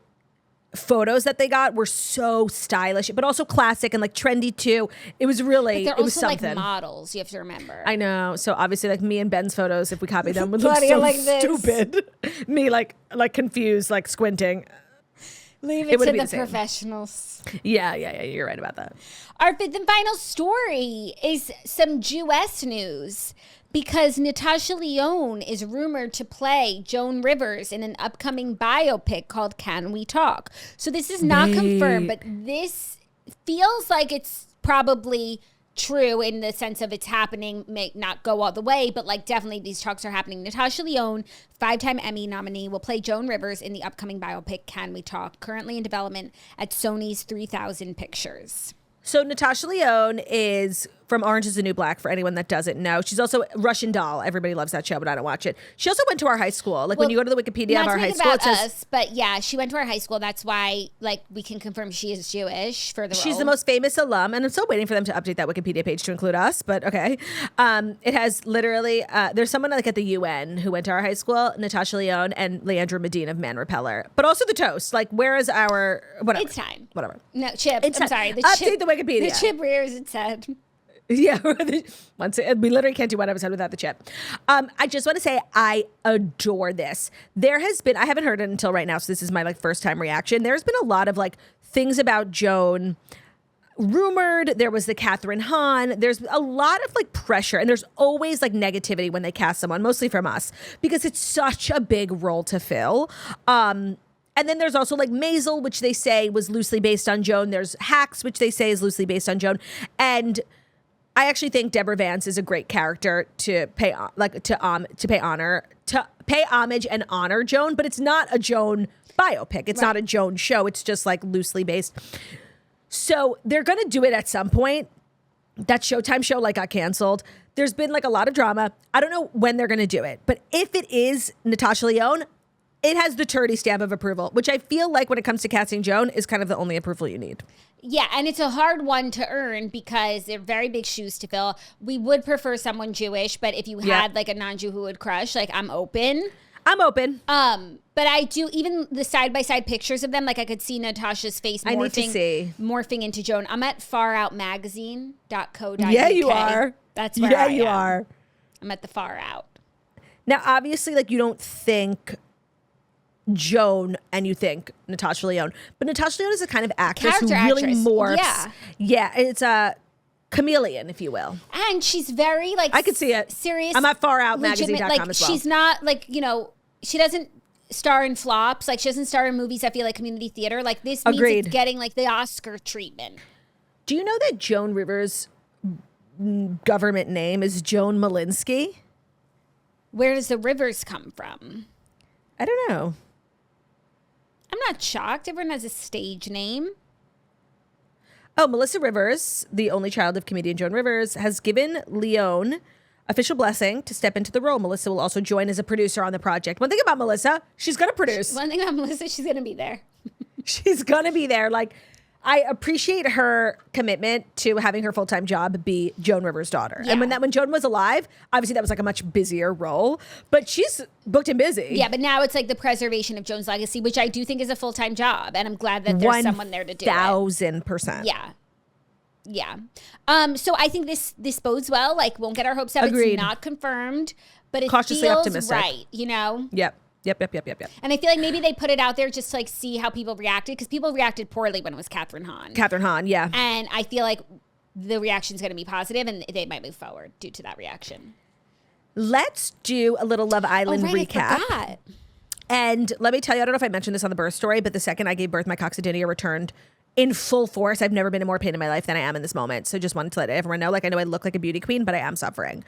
photos that they got were so stylish, but also classic and like trendy too. It was really, but it was also something. like models, you have to remember. I know. So obviously, like me and Ben's photos, if we copy them, would look Claudia so like this. stupid. Me like confused, like squinting. Leave it to the same. professionals. Yeah. You're right about that. Our fifth and final story is some Jewess news, because Natasha Lyonne is rumored to play Joan Rivers in an upcoming biopic called Can We Talk? So this is not confirmed, but this feels like it's probably true in the sense of it's happening, may not go all the way, but like definitely these talks are happening. Natasha Lyonne, 5-time Emmy nominee, will play Joan Rivers in the upcoming biopic Can We Talk, currently in development at Sony's 3000 Pictures. So Natasha Lyonne is from Orange is the New Black, for anyone that doesn't know. She's also Russian Doll. Everybody loves that show, but I don't watch it. She also went to our high school. Like when you go to the Wikipedia of our high school, it says us, but yeah, she went to our high school. That's why like we can confirm she is Jewish for the role. She's the most famous alum, and I'm still waiting for them to update that Wikipedia page to include us, but okay. It has literally, there's someone like at the UN who went to our high school, Natasha Lyonne and Leandra Medine of Man Repeller, but also the toast. Like, where is our, whatever. It's time. Whatever. No, Chip. I'm sorry. Update the Wikipedia. The Chip rears its head. Yeah, we literally can't do one episode without the chip. I just want to say I adore this. There has been, I haven't heard it until right now, so this is my like first time reaction. There's been a lot of like things about Joan rumored. There was the Catherine Hahn. There's a lot of like pressure, and there's always like negativity when they cast someone, mostly from us, because it's such a big role to fill. And then there's also like Maisel, which they say was loosely based on Joan. There's Hacks, which they say is loosely based on Joan. And I actually think Deborah Vance is a great character to pay homage and honor Joan, but it's not a Joan biopic. It's not a Joan show. It's just like loosely based. So they're going to do it at some point. That Showtime show like got canceled. There's been like a lot of drama. I don't know when they're going to do it, but if it is Natasha Lyonne, It has the turdy stamp of approval, which I feel like when it comes to casting Joan is kind of the only approval you need. Yeah, and it's a hard one to earn because they're very big shoes to fill. We would prefer someone Jewish, but if you had like a non-Jew who would crush, like I'm open. But I do, even the side-by-side pictures of them, like I could see Natasha's face morphing into Joan. I'm at faroutmagazine.co.uk. Yeah, you are. That's where I am. You are. I'm at the Far Out. Now, obviously, like you don't think Joan and you think Natasha Lyonne, but Natasha Lyonne is a kind of actress who really morphs. Yeah, it's a chameleon, if you will. And she's very like I could see it. Serious. I'm at faroutmagazine.com like, as well. She's not like, she doesn't star in flops. Like she doesn't star in movies, I feel like community theater. Like this means it's getting like the Oscar treatment. Do you know that Joan Rivers' government name is Joan Malinsky? Where does the Rivers come from? I don't know. I'm not shocked. Everyone has a stage name. Oh, Melissa Rivers, the only child of comedian Joan Rivers, has given Lyonne official blessing to step into the role. Melissa will also join as a producer on the project. One thing about Melissa, she's going to produce. One thing about Melissa, she's going to be there. She's going to be there. Like, I appreciate her commitment to having her full-time job be Joan Rivers' daughter. Yeah. And when Joan was alive, obviously that was like a much busier role, but she's booked and busy. Yeah, but now it's like the preservation of Joan's legacy, which I do think is a full-time job. And I'm glad that there's someone there to do it. 1,000%. Yeah. Yeah. So I think this bodes well. Like, won't get our hopes up. Agreed. It's not confirmed, but it Cautiously feels optimistic. right, Yep. And I feel like maybe they put it out there just to like see how people reacted, because people reacted poorly when it was Catherine Hahn. Yeah. And I feel like the reaction is going to be positive and they might move forward due to that reaction. Let's do a little Love Island recap. I forgot. And let me tell you, I don't know if I mentioned this on the birth story, but the second I gave birth, my coccydynia returned in full force. I've never been in more pain in my life than I am in this moment. So just wanted to let everyone know, like, I know I look like a beauty queen, but I am suffering.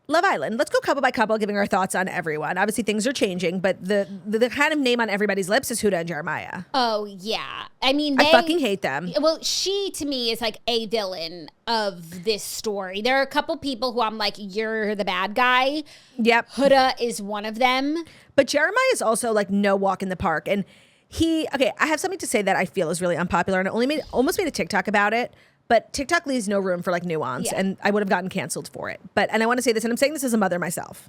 Love Island. Let's go couple by couple, giving our thoughts on everyone. Obviously, things are changing, but the kind of name on everybody's lips is Huda and Jeremiah. Oh, yeah. I mean, I fucking hate them. Well, she, to me, is like a villain of this story. There are a couple people who I'm like, you're the bad guy. Yep. Huda is one of them. But Jeremiah is also like no walk in the park. And I have something to say that I feel is really unpopular, and I almost made a TikTok about it. But TikTok leaves no room for like nuance, and I would have gotten canceled for it. And I want to say this, and I'm saying this as a mother myself.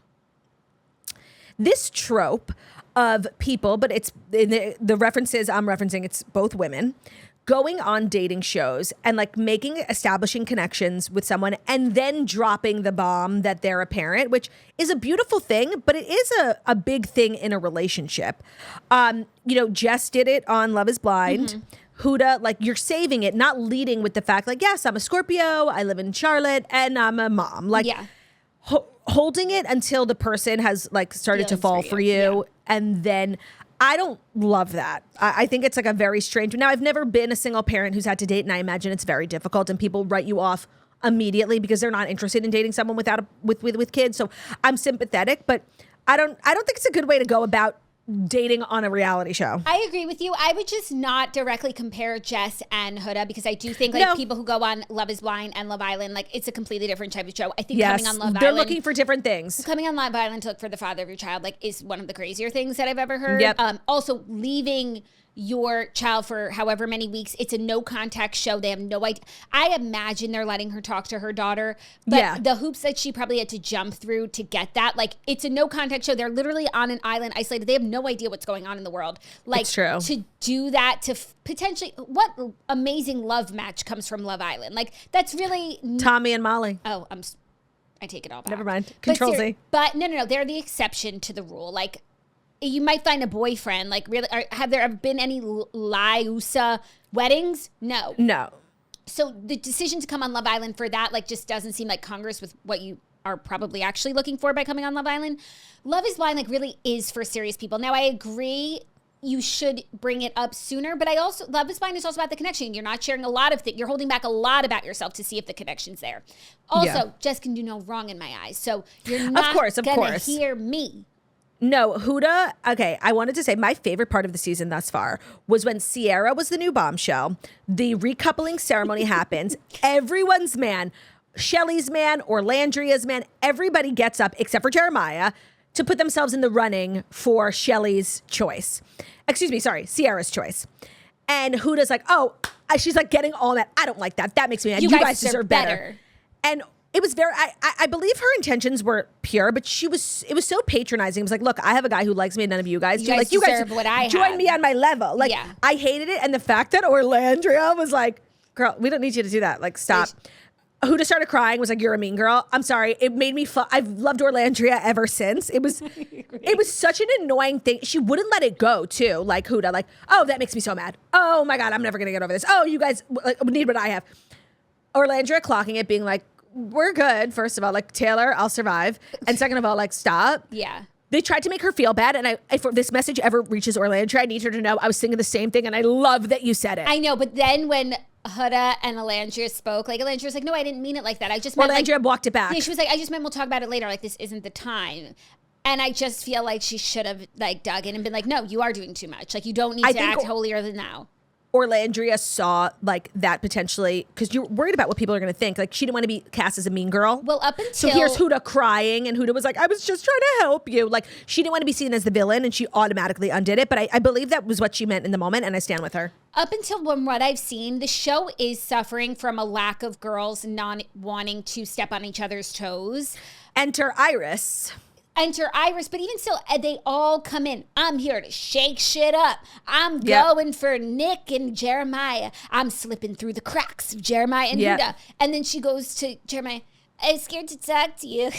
This trope of people, but it's the references I'm referencing, it's both women, going on dating shows and like establishing connections with someone and then dropping the bomb that they're a parent, which is a beautiful thing, but it is a big thing in a relationship. Jess did it on Love is Blind. Mm-hmm. Huda, like, you're saving it, not leading with the fact, like, yes, I'm a Scorpio, I live in Charlotte, and I'm a mom. Like, holding it until the person has, like, started to fall for you. And then I don't love that. I think it's, like, a very strange... Now, I've never been a single parent who's had to date, and I imagine it's very difficult, and people write you off immediately because they're not interested in dating someone with kids. So I'm sympathetic, but I don't think it's a good way to go about dating on a reality show. I agree with you. I would just not directly compare Jess and Huda, because I do think people who go on Love is Blind and Love Island, like, it's a completely different type of show. I think coming on Love Island, they're looking for different things. Coming on Love Island to look for the father of your child, like, is one of the crazier things that I've ever heard. Yep. Also, leaving your child for however many weeks, it's a no contact show. They have no idea. I imagine they're letting her talk to her daughter, but the hoops that she probably had to jump through to get that, like, it's a no contact show. They're literally on an island, isolated. They have no idea what's going on in the world. Like, it's true. To do that, to potentially, what amazing love match comes from Love Island? Like, that's really Tommy and Molly. Oh, I take it all back. Never mind. Control Z. But no, they're the exception to the rule. Like, you might find a boyfriend, like, really, have there ever been any Liusa weddings? No. So the decision to come on Love Island for that, like, just doesn't seem like congruous with what you are probably actually looking for by coming on Love Island. Love is Blind, like, really is for serious people. Now, I agree you should bring it up sooner, but Love is Blind is also about the connection. You're not sharing a lot of things. You're holding back a lot about yourself to see if the connection's there. Also, Jess can do no wrong in my eyes. So you're not gonna hear me. No, Huda, okay, I wanted to say my favorite part of the season thus far was when Sierra was the new bombshell, the recoupling ceremony happens, everyone's man, Shelly's man or Landria's man, everybody gets up except for Jeremiah. to put themselves in the running for Shelly's choice. Excuse me, sorry, Sierra's choice. And Huda's like, oh, she's like getting all that. I don't like that. That makes me mad. You guys deserve better. And it was very, I believe her intentions were pure, but it was so patronizing. It was like, look, I have a guy who likes me and none of you guys do. Like, you guys what I join have. me on my level. Like, I hated it. And the fact that Orlandria was like, girl, we don't need you to do that. Like, stop. Huda started crying, was like, you're a mean girl. I'm sorry. It made me I've loved Orlandria ever since. It was such an annoying thing. She wouldn't let it go too. Like Huda, like, oh, that makes me so mad. Oh my God, I'm never going to get over this. Oh, you guys need what I have. Orlandria clocking it, being like, we're good. First of all, like, Taylor, I'll survive. And second of all, like, stop. Yeah. They tried to make her feel bad. And if this message ever reaches Orlandria, I need her to know I was thinking the same thing. And I love that you said it. I know. But then when Huda and Orlandria spoke, like, Orlandria's like, no, I didn't mean it like that. I just meant, Orlandria walked it back. Yeah, she was like, I just meant we'll talk about it later. Like, this isn't the time. And I just feel like she should have, like, dug in and been like, no, you are doing too much. Like, you don't need to act holier than thou. Orlandria saw like that potentially because you're worried about what people are going to think. Like she didn't want to be cast as a mean girl. Well, up until so here's Huda crying, and Huda was like, "I was just trying to help you." Like she didn't want to be seen as the villain, and she automatically undid it. But I believe that was what she meant in the moment, and I stand with her. Up until what I've seen, the show is suffering from a lack of girls not wanting to step on each other's toes. Enter Iris, but even still, they all come in. I'm here to shake shit up. I'm going for Nick and Jeremiah. I'm slipping through the cracks of Jeremiah and Huda. And then she goes to Jeremiah, I'm scared to talk to you.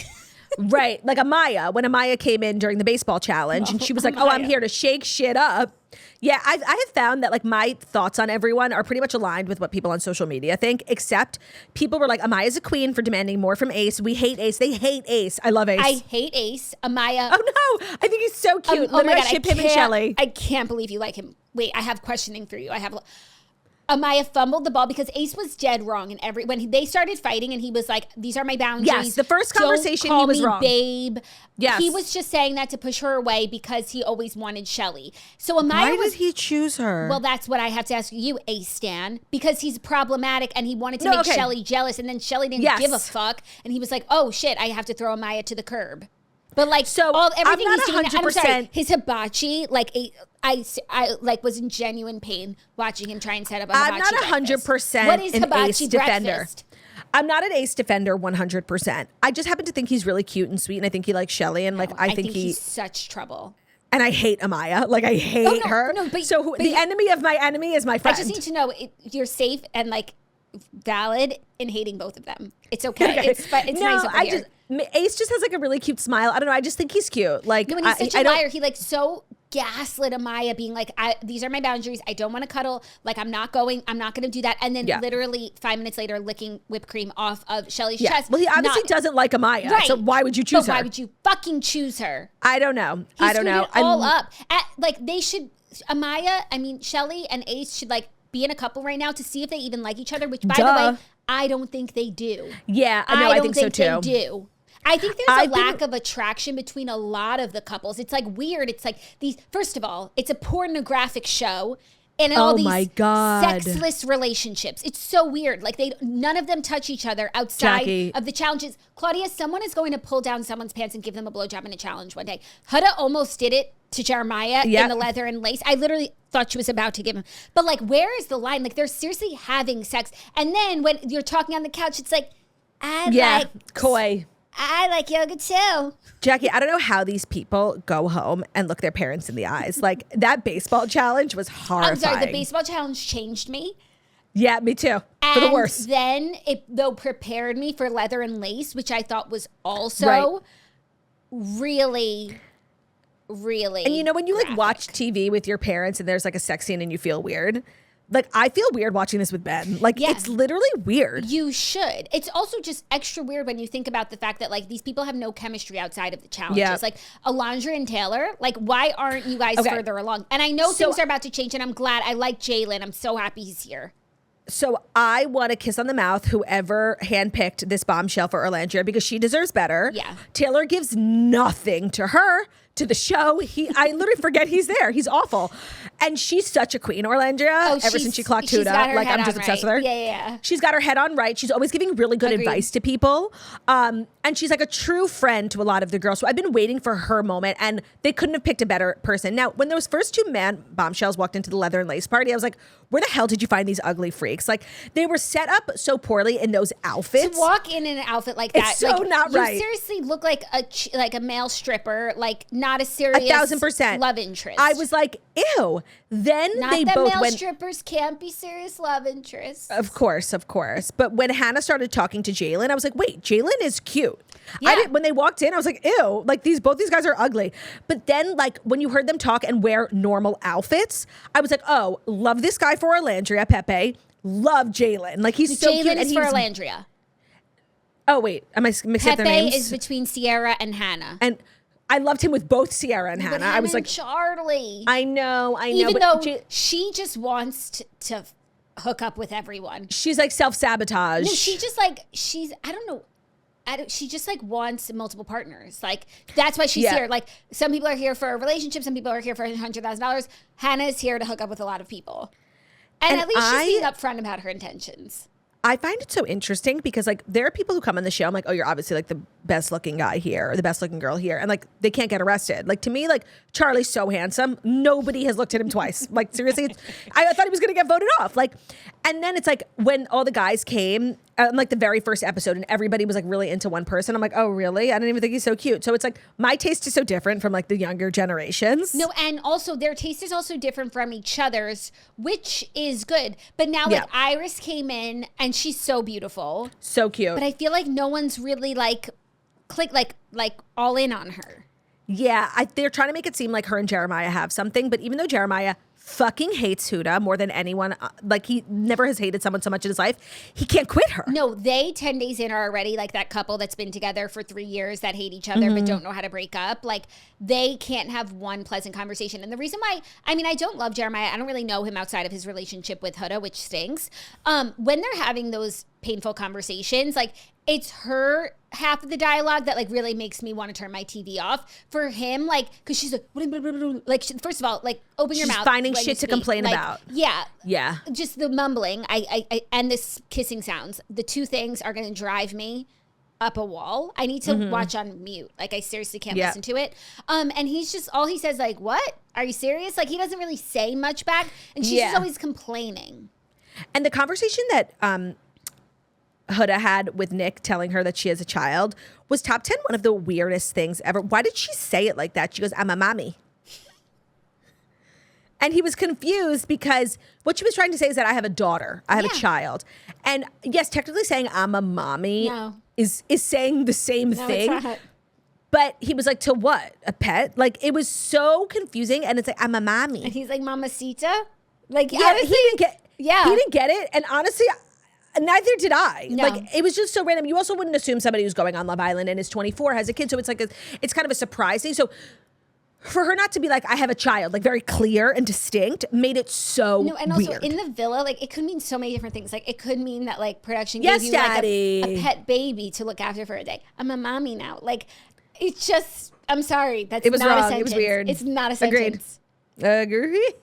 Right, like Amaya, when Amaya came in during the baseball challenge, and she was like, oh, I'm here to shake shit up. Yeah, I have found that like my thoughts on everyone are pretty much aligned with what people on social media think, except people were like, Amaya's a queen for demanding more from Ace. We hate Ace. They hate Ace. I love Ace. I hate Ace. Amaya. Oh no, I think he's so cute. Oh my God, I ship him and Shelly. I can't believe you like him. Wait, I have questioning for you. Amaya fumbled the ball because Ace was dead wrong. And when they started fighting and he was like, these are my boundaries. Yes, the first conversation Don't call he was me wrong. Babe. Yes. He was just saying that to push her away because he always wanted Shelly. So Amaya Why did he choose her? Well, that's what I have to ask you, Ace Stan. Because he's problematic and he wanted to make Shelly jealous. And then Shelly didn't give a fuck. And he was like, oh shit, I have to throw Amaya to the curb. But like, everything he's doing, I'm sorry, his hibachi, like I like was in genuine pain watching him try and set up a hibachi. I'm not 100% What is an hibachi Ace defender. breakfast? I'm not an Ace defender 100%. I just happen to think he's really cute and sweet, and I think he likes Shelly, and like I think he's such trouble. And I hate Amaya. Like I hate her. No, but the enemy of my enemy is my friend. I just need to know you're safe and like valid in hating both of them. It's okay. It's nice over here. Ace just has like a really cute smile. I don't know. I just think he's cute. Like, no, and he's such a liar. He like so gaslit Amaya, being like, "These are my boundaries. I don't want to cuddle. Like, I'm not going to do that." And then literally 5 minutes later, licking whipped cream off of Shelly's chest. Well, he obviously doesn't like Amaya. Right. So why would you choose her? Why would you fucking choose her? I don't know. I don't know. All up. They should. Shelly and Ace should like be in a couple right now to see if they even like each other. Which, by the way, I don't think they do. Yeah, I think so too. They do. I think there's a lack of attraction between a lot of the couples. It's like weird. It's like these. First of all, it's a pornographic show, and all these sexless relationships. It's so weird. Like none of them touch each other outside of the challenges. Claudia, someone is going to pull down someone's pants and give them a blowjob in a challenge one day. Huda almost did it to Jeremiah in the leather and lace. I literally thought she was about to give him. But like, where is the line? Like, they're seriously having sex, and then when you're talking on the couch, it's like, coy. I like yoga too. Jackie, I don't know how these people go home and look their parents in the eyes. Like, that baseball challenge was horrifying. I'm sorry, the baseball challenge changed me. Yeah, me too. For the worse. And then it prepared me for leather and lace, which I thought was also really, really And you know, when you like watch TV with your parents and there's like a sex scene and you feel weird, like I feel weird watching this with Ben. Like it's literally weird. You should. It's also just extra weird when you think about the fact that like these people have no chemistry outside of the challenges. Yeah. Like Alondra and Taylor, like why aren't you guys further along? And I know things are about to change, and I'm glad. I like Jalen. I'm so happy he's here. So I want to kiss on the mouth whoever handpicked this bombshell for Orlandria because she deserves better. Yeah. Taylor gives nothing to her. to the show. I literally forget he's there. He's awful. And she's such a queen, Orlandria, ever since she clocked Huda. Like, I'm just obsessed with her. Yeah. She's got her head on right. She's always giving really good advice to people. And she's like a true friend to a lot of the girls. So I've been waiting for her moment, and they couldn't have picked a better person. Now, when those first two man bombshells walked into the leather and lace party, I was like, where the hell did you find these ugly freaks? Like, they were set up so poorly in those outfits. To walk in an outfit like that, it's so like, not right. You seriously look like a male stripper, like not a serious 1,000% love interest. I was like, ew. Then not they that both male went. strippers can't be serious love interests. Of course. But when Hannah started talking to Jalen, I was like, wait, Jalen is cute. Yeah. When they walked in, I was like, ew, like both these guys are ugly. But then like when you heard them talk and wear normal outfits, I was like, oh, love this guy for Orlandria, Pepe. Love Jalen. Like he's so cute. Jalen is for Orlandria. Oh, wait. Am I mixing up their names? Pepe is between Sierra and Hannah. And I loved him with both Sierra and Hannah. I was like, Charlie. I know. Even though she just wants to hook up with everyone. She's like self-sabotage. No, she just like, I don't know. She just like wants multiple partners. Like that's why she's here. Like some people are here for a relationship. Some people are here for $100,000. Hannah is here to hook up with a lot of people. And at least she's being upfront about her intentions. I find it so interesting because like there are people who come on the show. I'm like, oh, you're obviously like the best looking guy here or the best looking girl here. And like they can't get arrested. Like to me, like Charlie's so handsome. Nobody has looked at him twice. Like seriously, I thought he was going to get voted off. Like, and then it's like when all the guys came like the very first episode and everybody was like really into one person. I'm like, oh really? I didn't even think he's so cute. So it's like my taste is so different from like the younger generations. No, and also their taste is also different from each other's, which is good. But now like Iris came in and she's so beautiful. So cute. But I feel like no one's really like like all in on her. Yeah, they're trying to make it seem like her and Jeremiah have something. But even though Jeremiah fucking hates Huda more than anyone, like he never has hated someone so much in his life, he can't quit her. No, they 10 days in are already like that couple that's been together for 3 years that hate each other but don't know how to break up. Like they can't have one pleasant conversation. And the reason why, I mean, I don't love Jeremiah. I don't really know him outside of his relationship with Huda, which stinks. When they're having those painful conversations, like it's her half of the dialogue that like really makes me want to turn my TV off. For him, like, because she's like first of all, like open your mouth. She's finding shit to complain about. Yeah. Just the mumbling, I and this kissing sounds. The two things are going to drive me up a wall. I need to watch on mute. Like I seriously can't listen to it. And he's just, all he says like, what? Are you serious? Like he doesn't really say much back. And she's just always complaining. And the conversation that Huda had with Nick telling her that she has a child was top 10 one of the weirdest things ever. Why did she say it like that? She goes, I'm a mommy. And he was confused because what she was trying to say is that I have a daughter. I have a child. And yes, technically saying I'm a mommy is saying the same thing. It's not. But he was like, to what? A pet? Like it was so confusing. And it's like, I'm a mommy. And he's like, Mamacita? Like, yeah, honestly, he didn't get he didn't get it. And honestly, neither did I. No. Like it was just so random. You also wouldn't assume somebody who's going on Love Island and is 24 has a kid. So it's like it's kind of a surprise thing. So for her not to be like, I have a child, like very clear and distinct, made it so weird. And also in the villa, like it could mean so many different things. Like it could mean that like production gave you Daddy. like a pet baby to look after for a day. I'm a mommy now. Like it's just, I'm sorry. That's it was not wrong. a sentence. It was weird. It's not a sentence. Agree.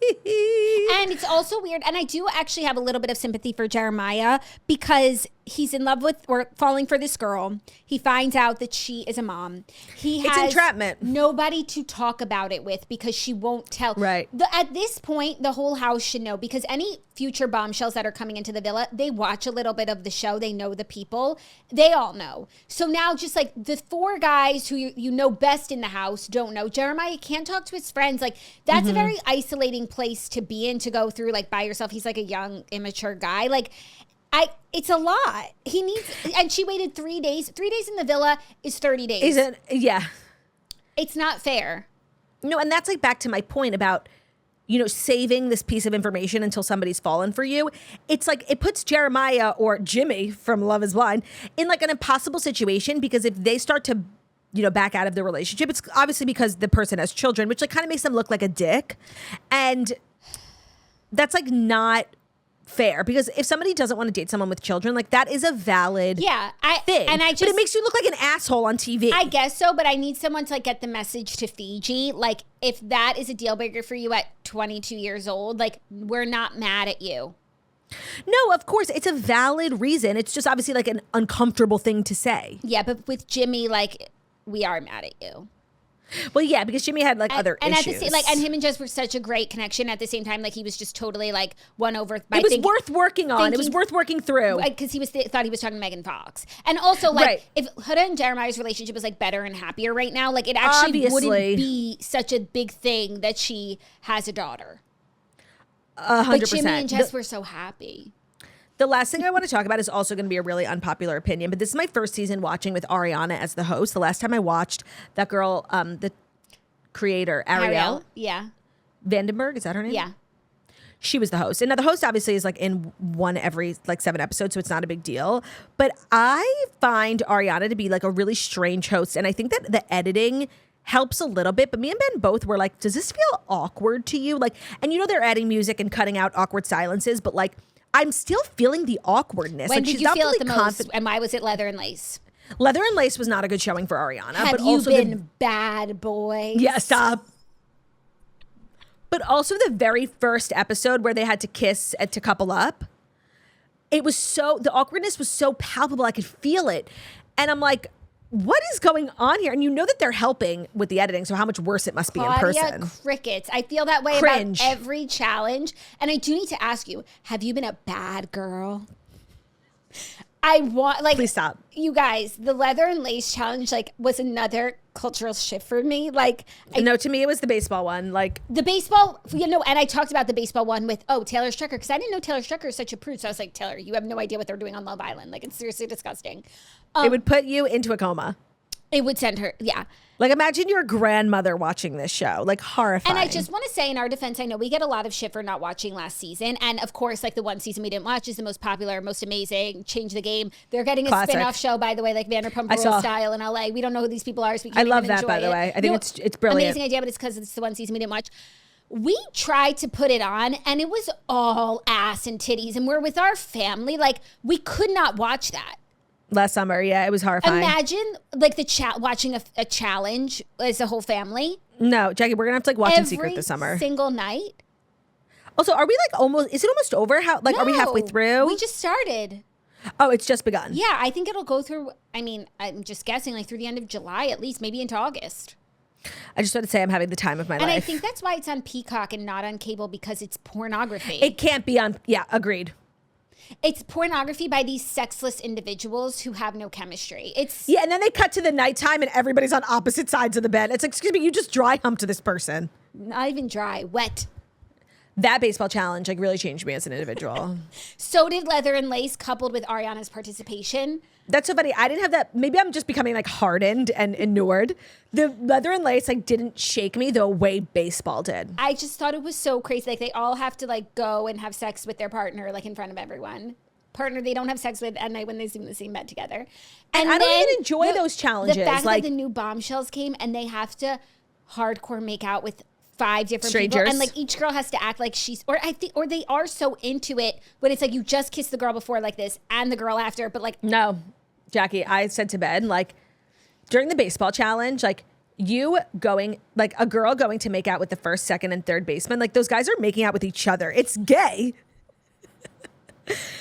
And it's also weird. And I do actually have a little bit of sympathy for Jeremiah because he's in love with or falling for this girl. He finds out that she is a mom. It's entrapment. Nobody to talk about it with because she won't tell. Right. At this point, the whole house should know because any future bombshells that are coming into the villa, they watch a little bit of the show. They know the people. They all know. So now just like the four guys who you know best in the house don't know. Jeremiah can't talk to his friends. Like that's a very isolating place to be in, to go through like by yourself. He's like a young, immature guy. Like it's a lot. He needs, and she waited 3 days. 3 days in the villa is 30 days. Isn't, yeah. It's not fair. No, and that's like back to my point about, you know, saving this piece of information until somebody's fallen for you. It's like it puts Jeremiah or Jimmy from Love is Blind in like an impossible situation because if they start to, you know, back out of the relationship, it's obviously because the person has children, which like kind of makes them look like a dick. And that's like not fair, because if somebody doesn't want to date someone with children, like that is a valid thing. But it makes you look like an asshole on TV. I guess so, but I need someone to like get the message to Fiji. Like if that is a deal breaker for you at 22 years old, like we're not mad at you. No, of course, it's a valid reason. It's just obviously like an uncomfortable thing to say. Yeah, but with Jimmy, like we are mad at you. Well, yeah, because Jimmy had like other issues. At the same, like, and him and Jess were such a great connection. At the same time, like he was just totally like won over. By it was worth working on. It was worth working through because he thought he was talking to Megan Fox, and also like if Huda and Jeremiah's relationship was like better and happier right now, like it actually wouldn't be such a big thing that she has a daughter. 100%. But Jimmy and Jess were so happy. The last thing I want to talk about is also going to be a really unpopular opinion, but this is my first season watching with Ariana as the host. The last time I watched, that girl, the creator, Ariel. Yeah. Vandenberg, is that her name? Yeah. She was the host. And now the host obviously is like in one every like 7 episodes, so it's not a big deal. But I find Ariana to be like a really strange host. And I think that the editing helps a little bit, but me and Ben both were like, does this feel awkward to you? Like, and you know, they're adding music and cutting out awkward silences, but like, I'm still feeling the awkwardness. When like, did she's you not feel really it the most? And why was it Leather and Lace? Leather and Lace was not a good showing for Ariana. Have but you also been bad boys? Yeah, stop. But also the very first episode where they had to kiss and to couple up, it was so, the awkwardness was so palpable. I could feel it. And I'm like, what is going on here? And you know that they're helping with the editing, so how much worse it must be Claudia, in person. Crickets. I feel that way Cringe. about every challenge. And I do need to ask you, have you been a bad girl? I want, like, please stop. You guys, the Leather and Lace challenge, like, was another cultural shift for me. Like, No, to me, it was the baseball one. Like, the baseball, you know, and I talked about the baseball one with, Taylor Strecker, because I didn't know Taylor Strecker is such a prude. So I was like, Taylor, you have no idea what they're doing on Love Island. Like, it's seriously disgusting. it would put you into a coma. It would send her, yeah. Like, imagine your grandmother watching this show. Like, horrifying. And I just want to say, in our defense, I know we get a lot of shit for not watching last season. And of course, like the one season we didn't watch is the most popular, most amazing, change the game. They're getting a spin-off show, by the way, like Vanderpump Rules style in LA. We don't know who these people are, so we can't I love even that, by the enjoy way. it. I think it's brilliant. Amazing idea, but it's because it's the one season we didn't watch. We tried to put it on, and it was all ass and titties. And we're with our family. Like, we could not watch that. Last summer, yeah, it was horrifying. Imagine like watching a challenge as a whole family. No, Jackie, we're gonna have to like watch in secret this summer. Single night. Also, are we like almost? Is it almost over? How like are we halfway through? We just started. Oh, it's just begun. Yeah, I think it'll go through. I mean, I'm just guessing like through the end of July at least, maybe into August. I just want to say I'm having the time of my life. And I think that's why it's on Peacock and not on cable, because it's pornography. It can't be on. Yeah, agreed. It's pornography by these sexless individuals who have no chemistry. And then they cut to the nighttime and everybody's on opposite sides of the bed. It's like, excuse me, you just dry humped this person. Not even dry, wet. That baseball challenge like really changed me as an individual. So did Leather and Lace, coupled with Ariana's participation. That's so funny. I didn't have that. Maybe I'm just becoming like hardened and inured. The Leather and Lace like didn't shake me the way baseball did. I just thought it was so crazy. Like they all have to like go and have sex with their partner, like in front of everyone. Partner they don't have sex with at night when they sing the scene bed together. And I don't even enjoy those challenges. The fact like that the new Bombshells came and they have to hardcore make out with 5 different strangers. people, and like each girl has to act like she's, or they are so into it when it's like you just kissed the girl before like this and the girl after, but like no, Jackie, I said to Ben like during the baseball challenge, like you going like a girl going to make out with the first, second, and third baseman, like those guys are making out with each other. It's gay.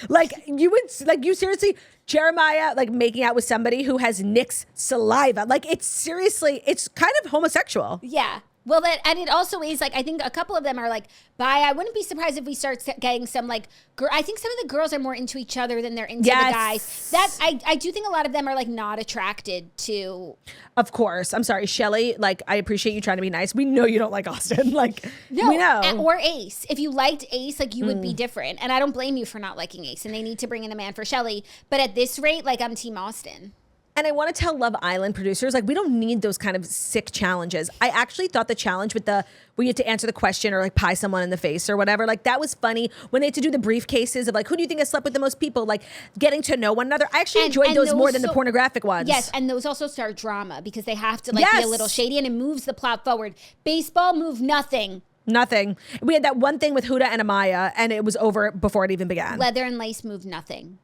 Like you seriously, Jeremiah like making out with somebody who has Nick's saliva. Like it's seriously, it's kind of homosexual. Yeah. Well, and it also is like, I think a couple of them are like bi. I wouldn't be surprised if we start getting some like, I think some of the girls are more into each other than they're into the guys. That I do think a lot of them are like not attracted to. Of course. I'm sorry, Shelly. Like, I appreciate you trying to be nice. We know you don't like Austin. Like, no, we know. Or Ace. If you liked Ace, like you would be different. And I don't blame you for not liking Ace. And they need to bring in a man for Shelly. But at this rate, like I'm Team Austin. And I want to tell Love Island producers, like, we don't need those kind of sick challenges. I actually thought the challenge with where you had to answer the question or like pie someone in the face or whatever, like that was funny. When they had to do the briefcases of like, who do you think has slept with the most people? Like getting to know one another. I actually enjoyed those more than the pornographic ones. Yes, and those also start drama because they have to like be a little shady and it moves the plot forward. Baseball moved nothing. Nothing. We had that one thing with Huda and Amaya, and it was over before it even began. Leather and lace move nothing.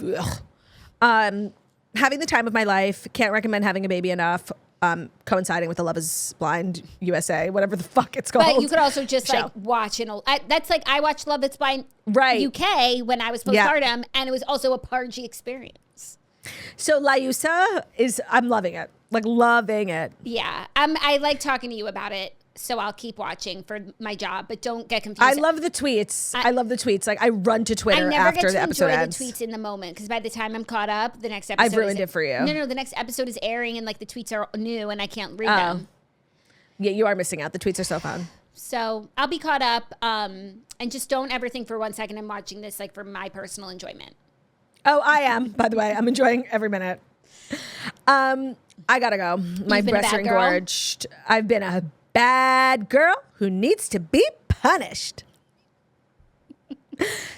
Ugh. Having the time of my life. Can't recommend having a baby enough. Coinciding with the Love Is Blind USA, whatever the fuck it's called. But you could also just show. like watch an old. That's like I watched Love Is Blind UK when I was postpartum, and it was also a pargy experience. So Layusa I'm loving it, like loving it. Yeah, I like talking to you about it, so I'll keep watching for my job. But don't get confused. I love the tweets. I love the tweets. Like I run to Twitter after the episode ends. I never get to enjoy the tweets in the moment because by the time I'm caught up, the next episode I've ruined it for you. No, the next episode is airing and like the tweets are new and I can't read them. Yeah, you are missing out. The tweets are so fun. So I'll be caught up, and just don't ever think for 1 second I'm watching this like for my personal enjoyment. Oh, I am. By the way, I'm enjoying every minute. I gotta go. My breasts are engorged. I've been a bad girl who needs to be punished.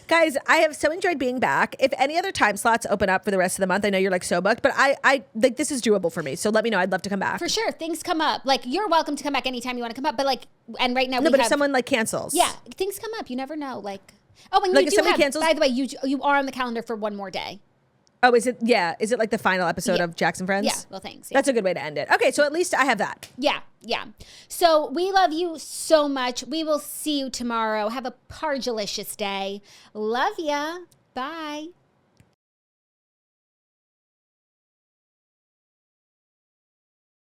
Guys, I have so enjoyed being back. If any other time slots open up for the rest of the month, I know you're like so booked, but I like this is doable for me. So let me know. I'd love to come back. For sure. Things come up. Like you're welcome to come back anytime you want to come up. But like, and right now, if someone like cancels. Yeah, things come up. You never know. Like, oh, and like you if do somebody have, cancels, by the way, you are on the calendar for one more day. Oh, is it? Yeah. Is it like the final episode of Jackson Friends? Yeah. Well, thanks. Yeah. That's a good way to end it. Okay. So at least I have that. Yeah. Yeah. So we love you so much. We will see you tomorrow. Have a pargelicious day. Love ya. Bye.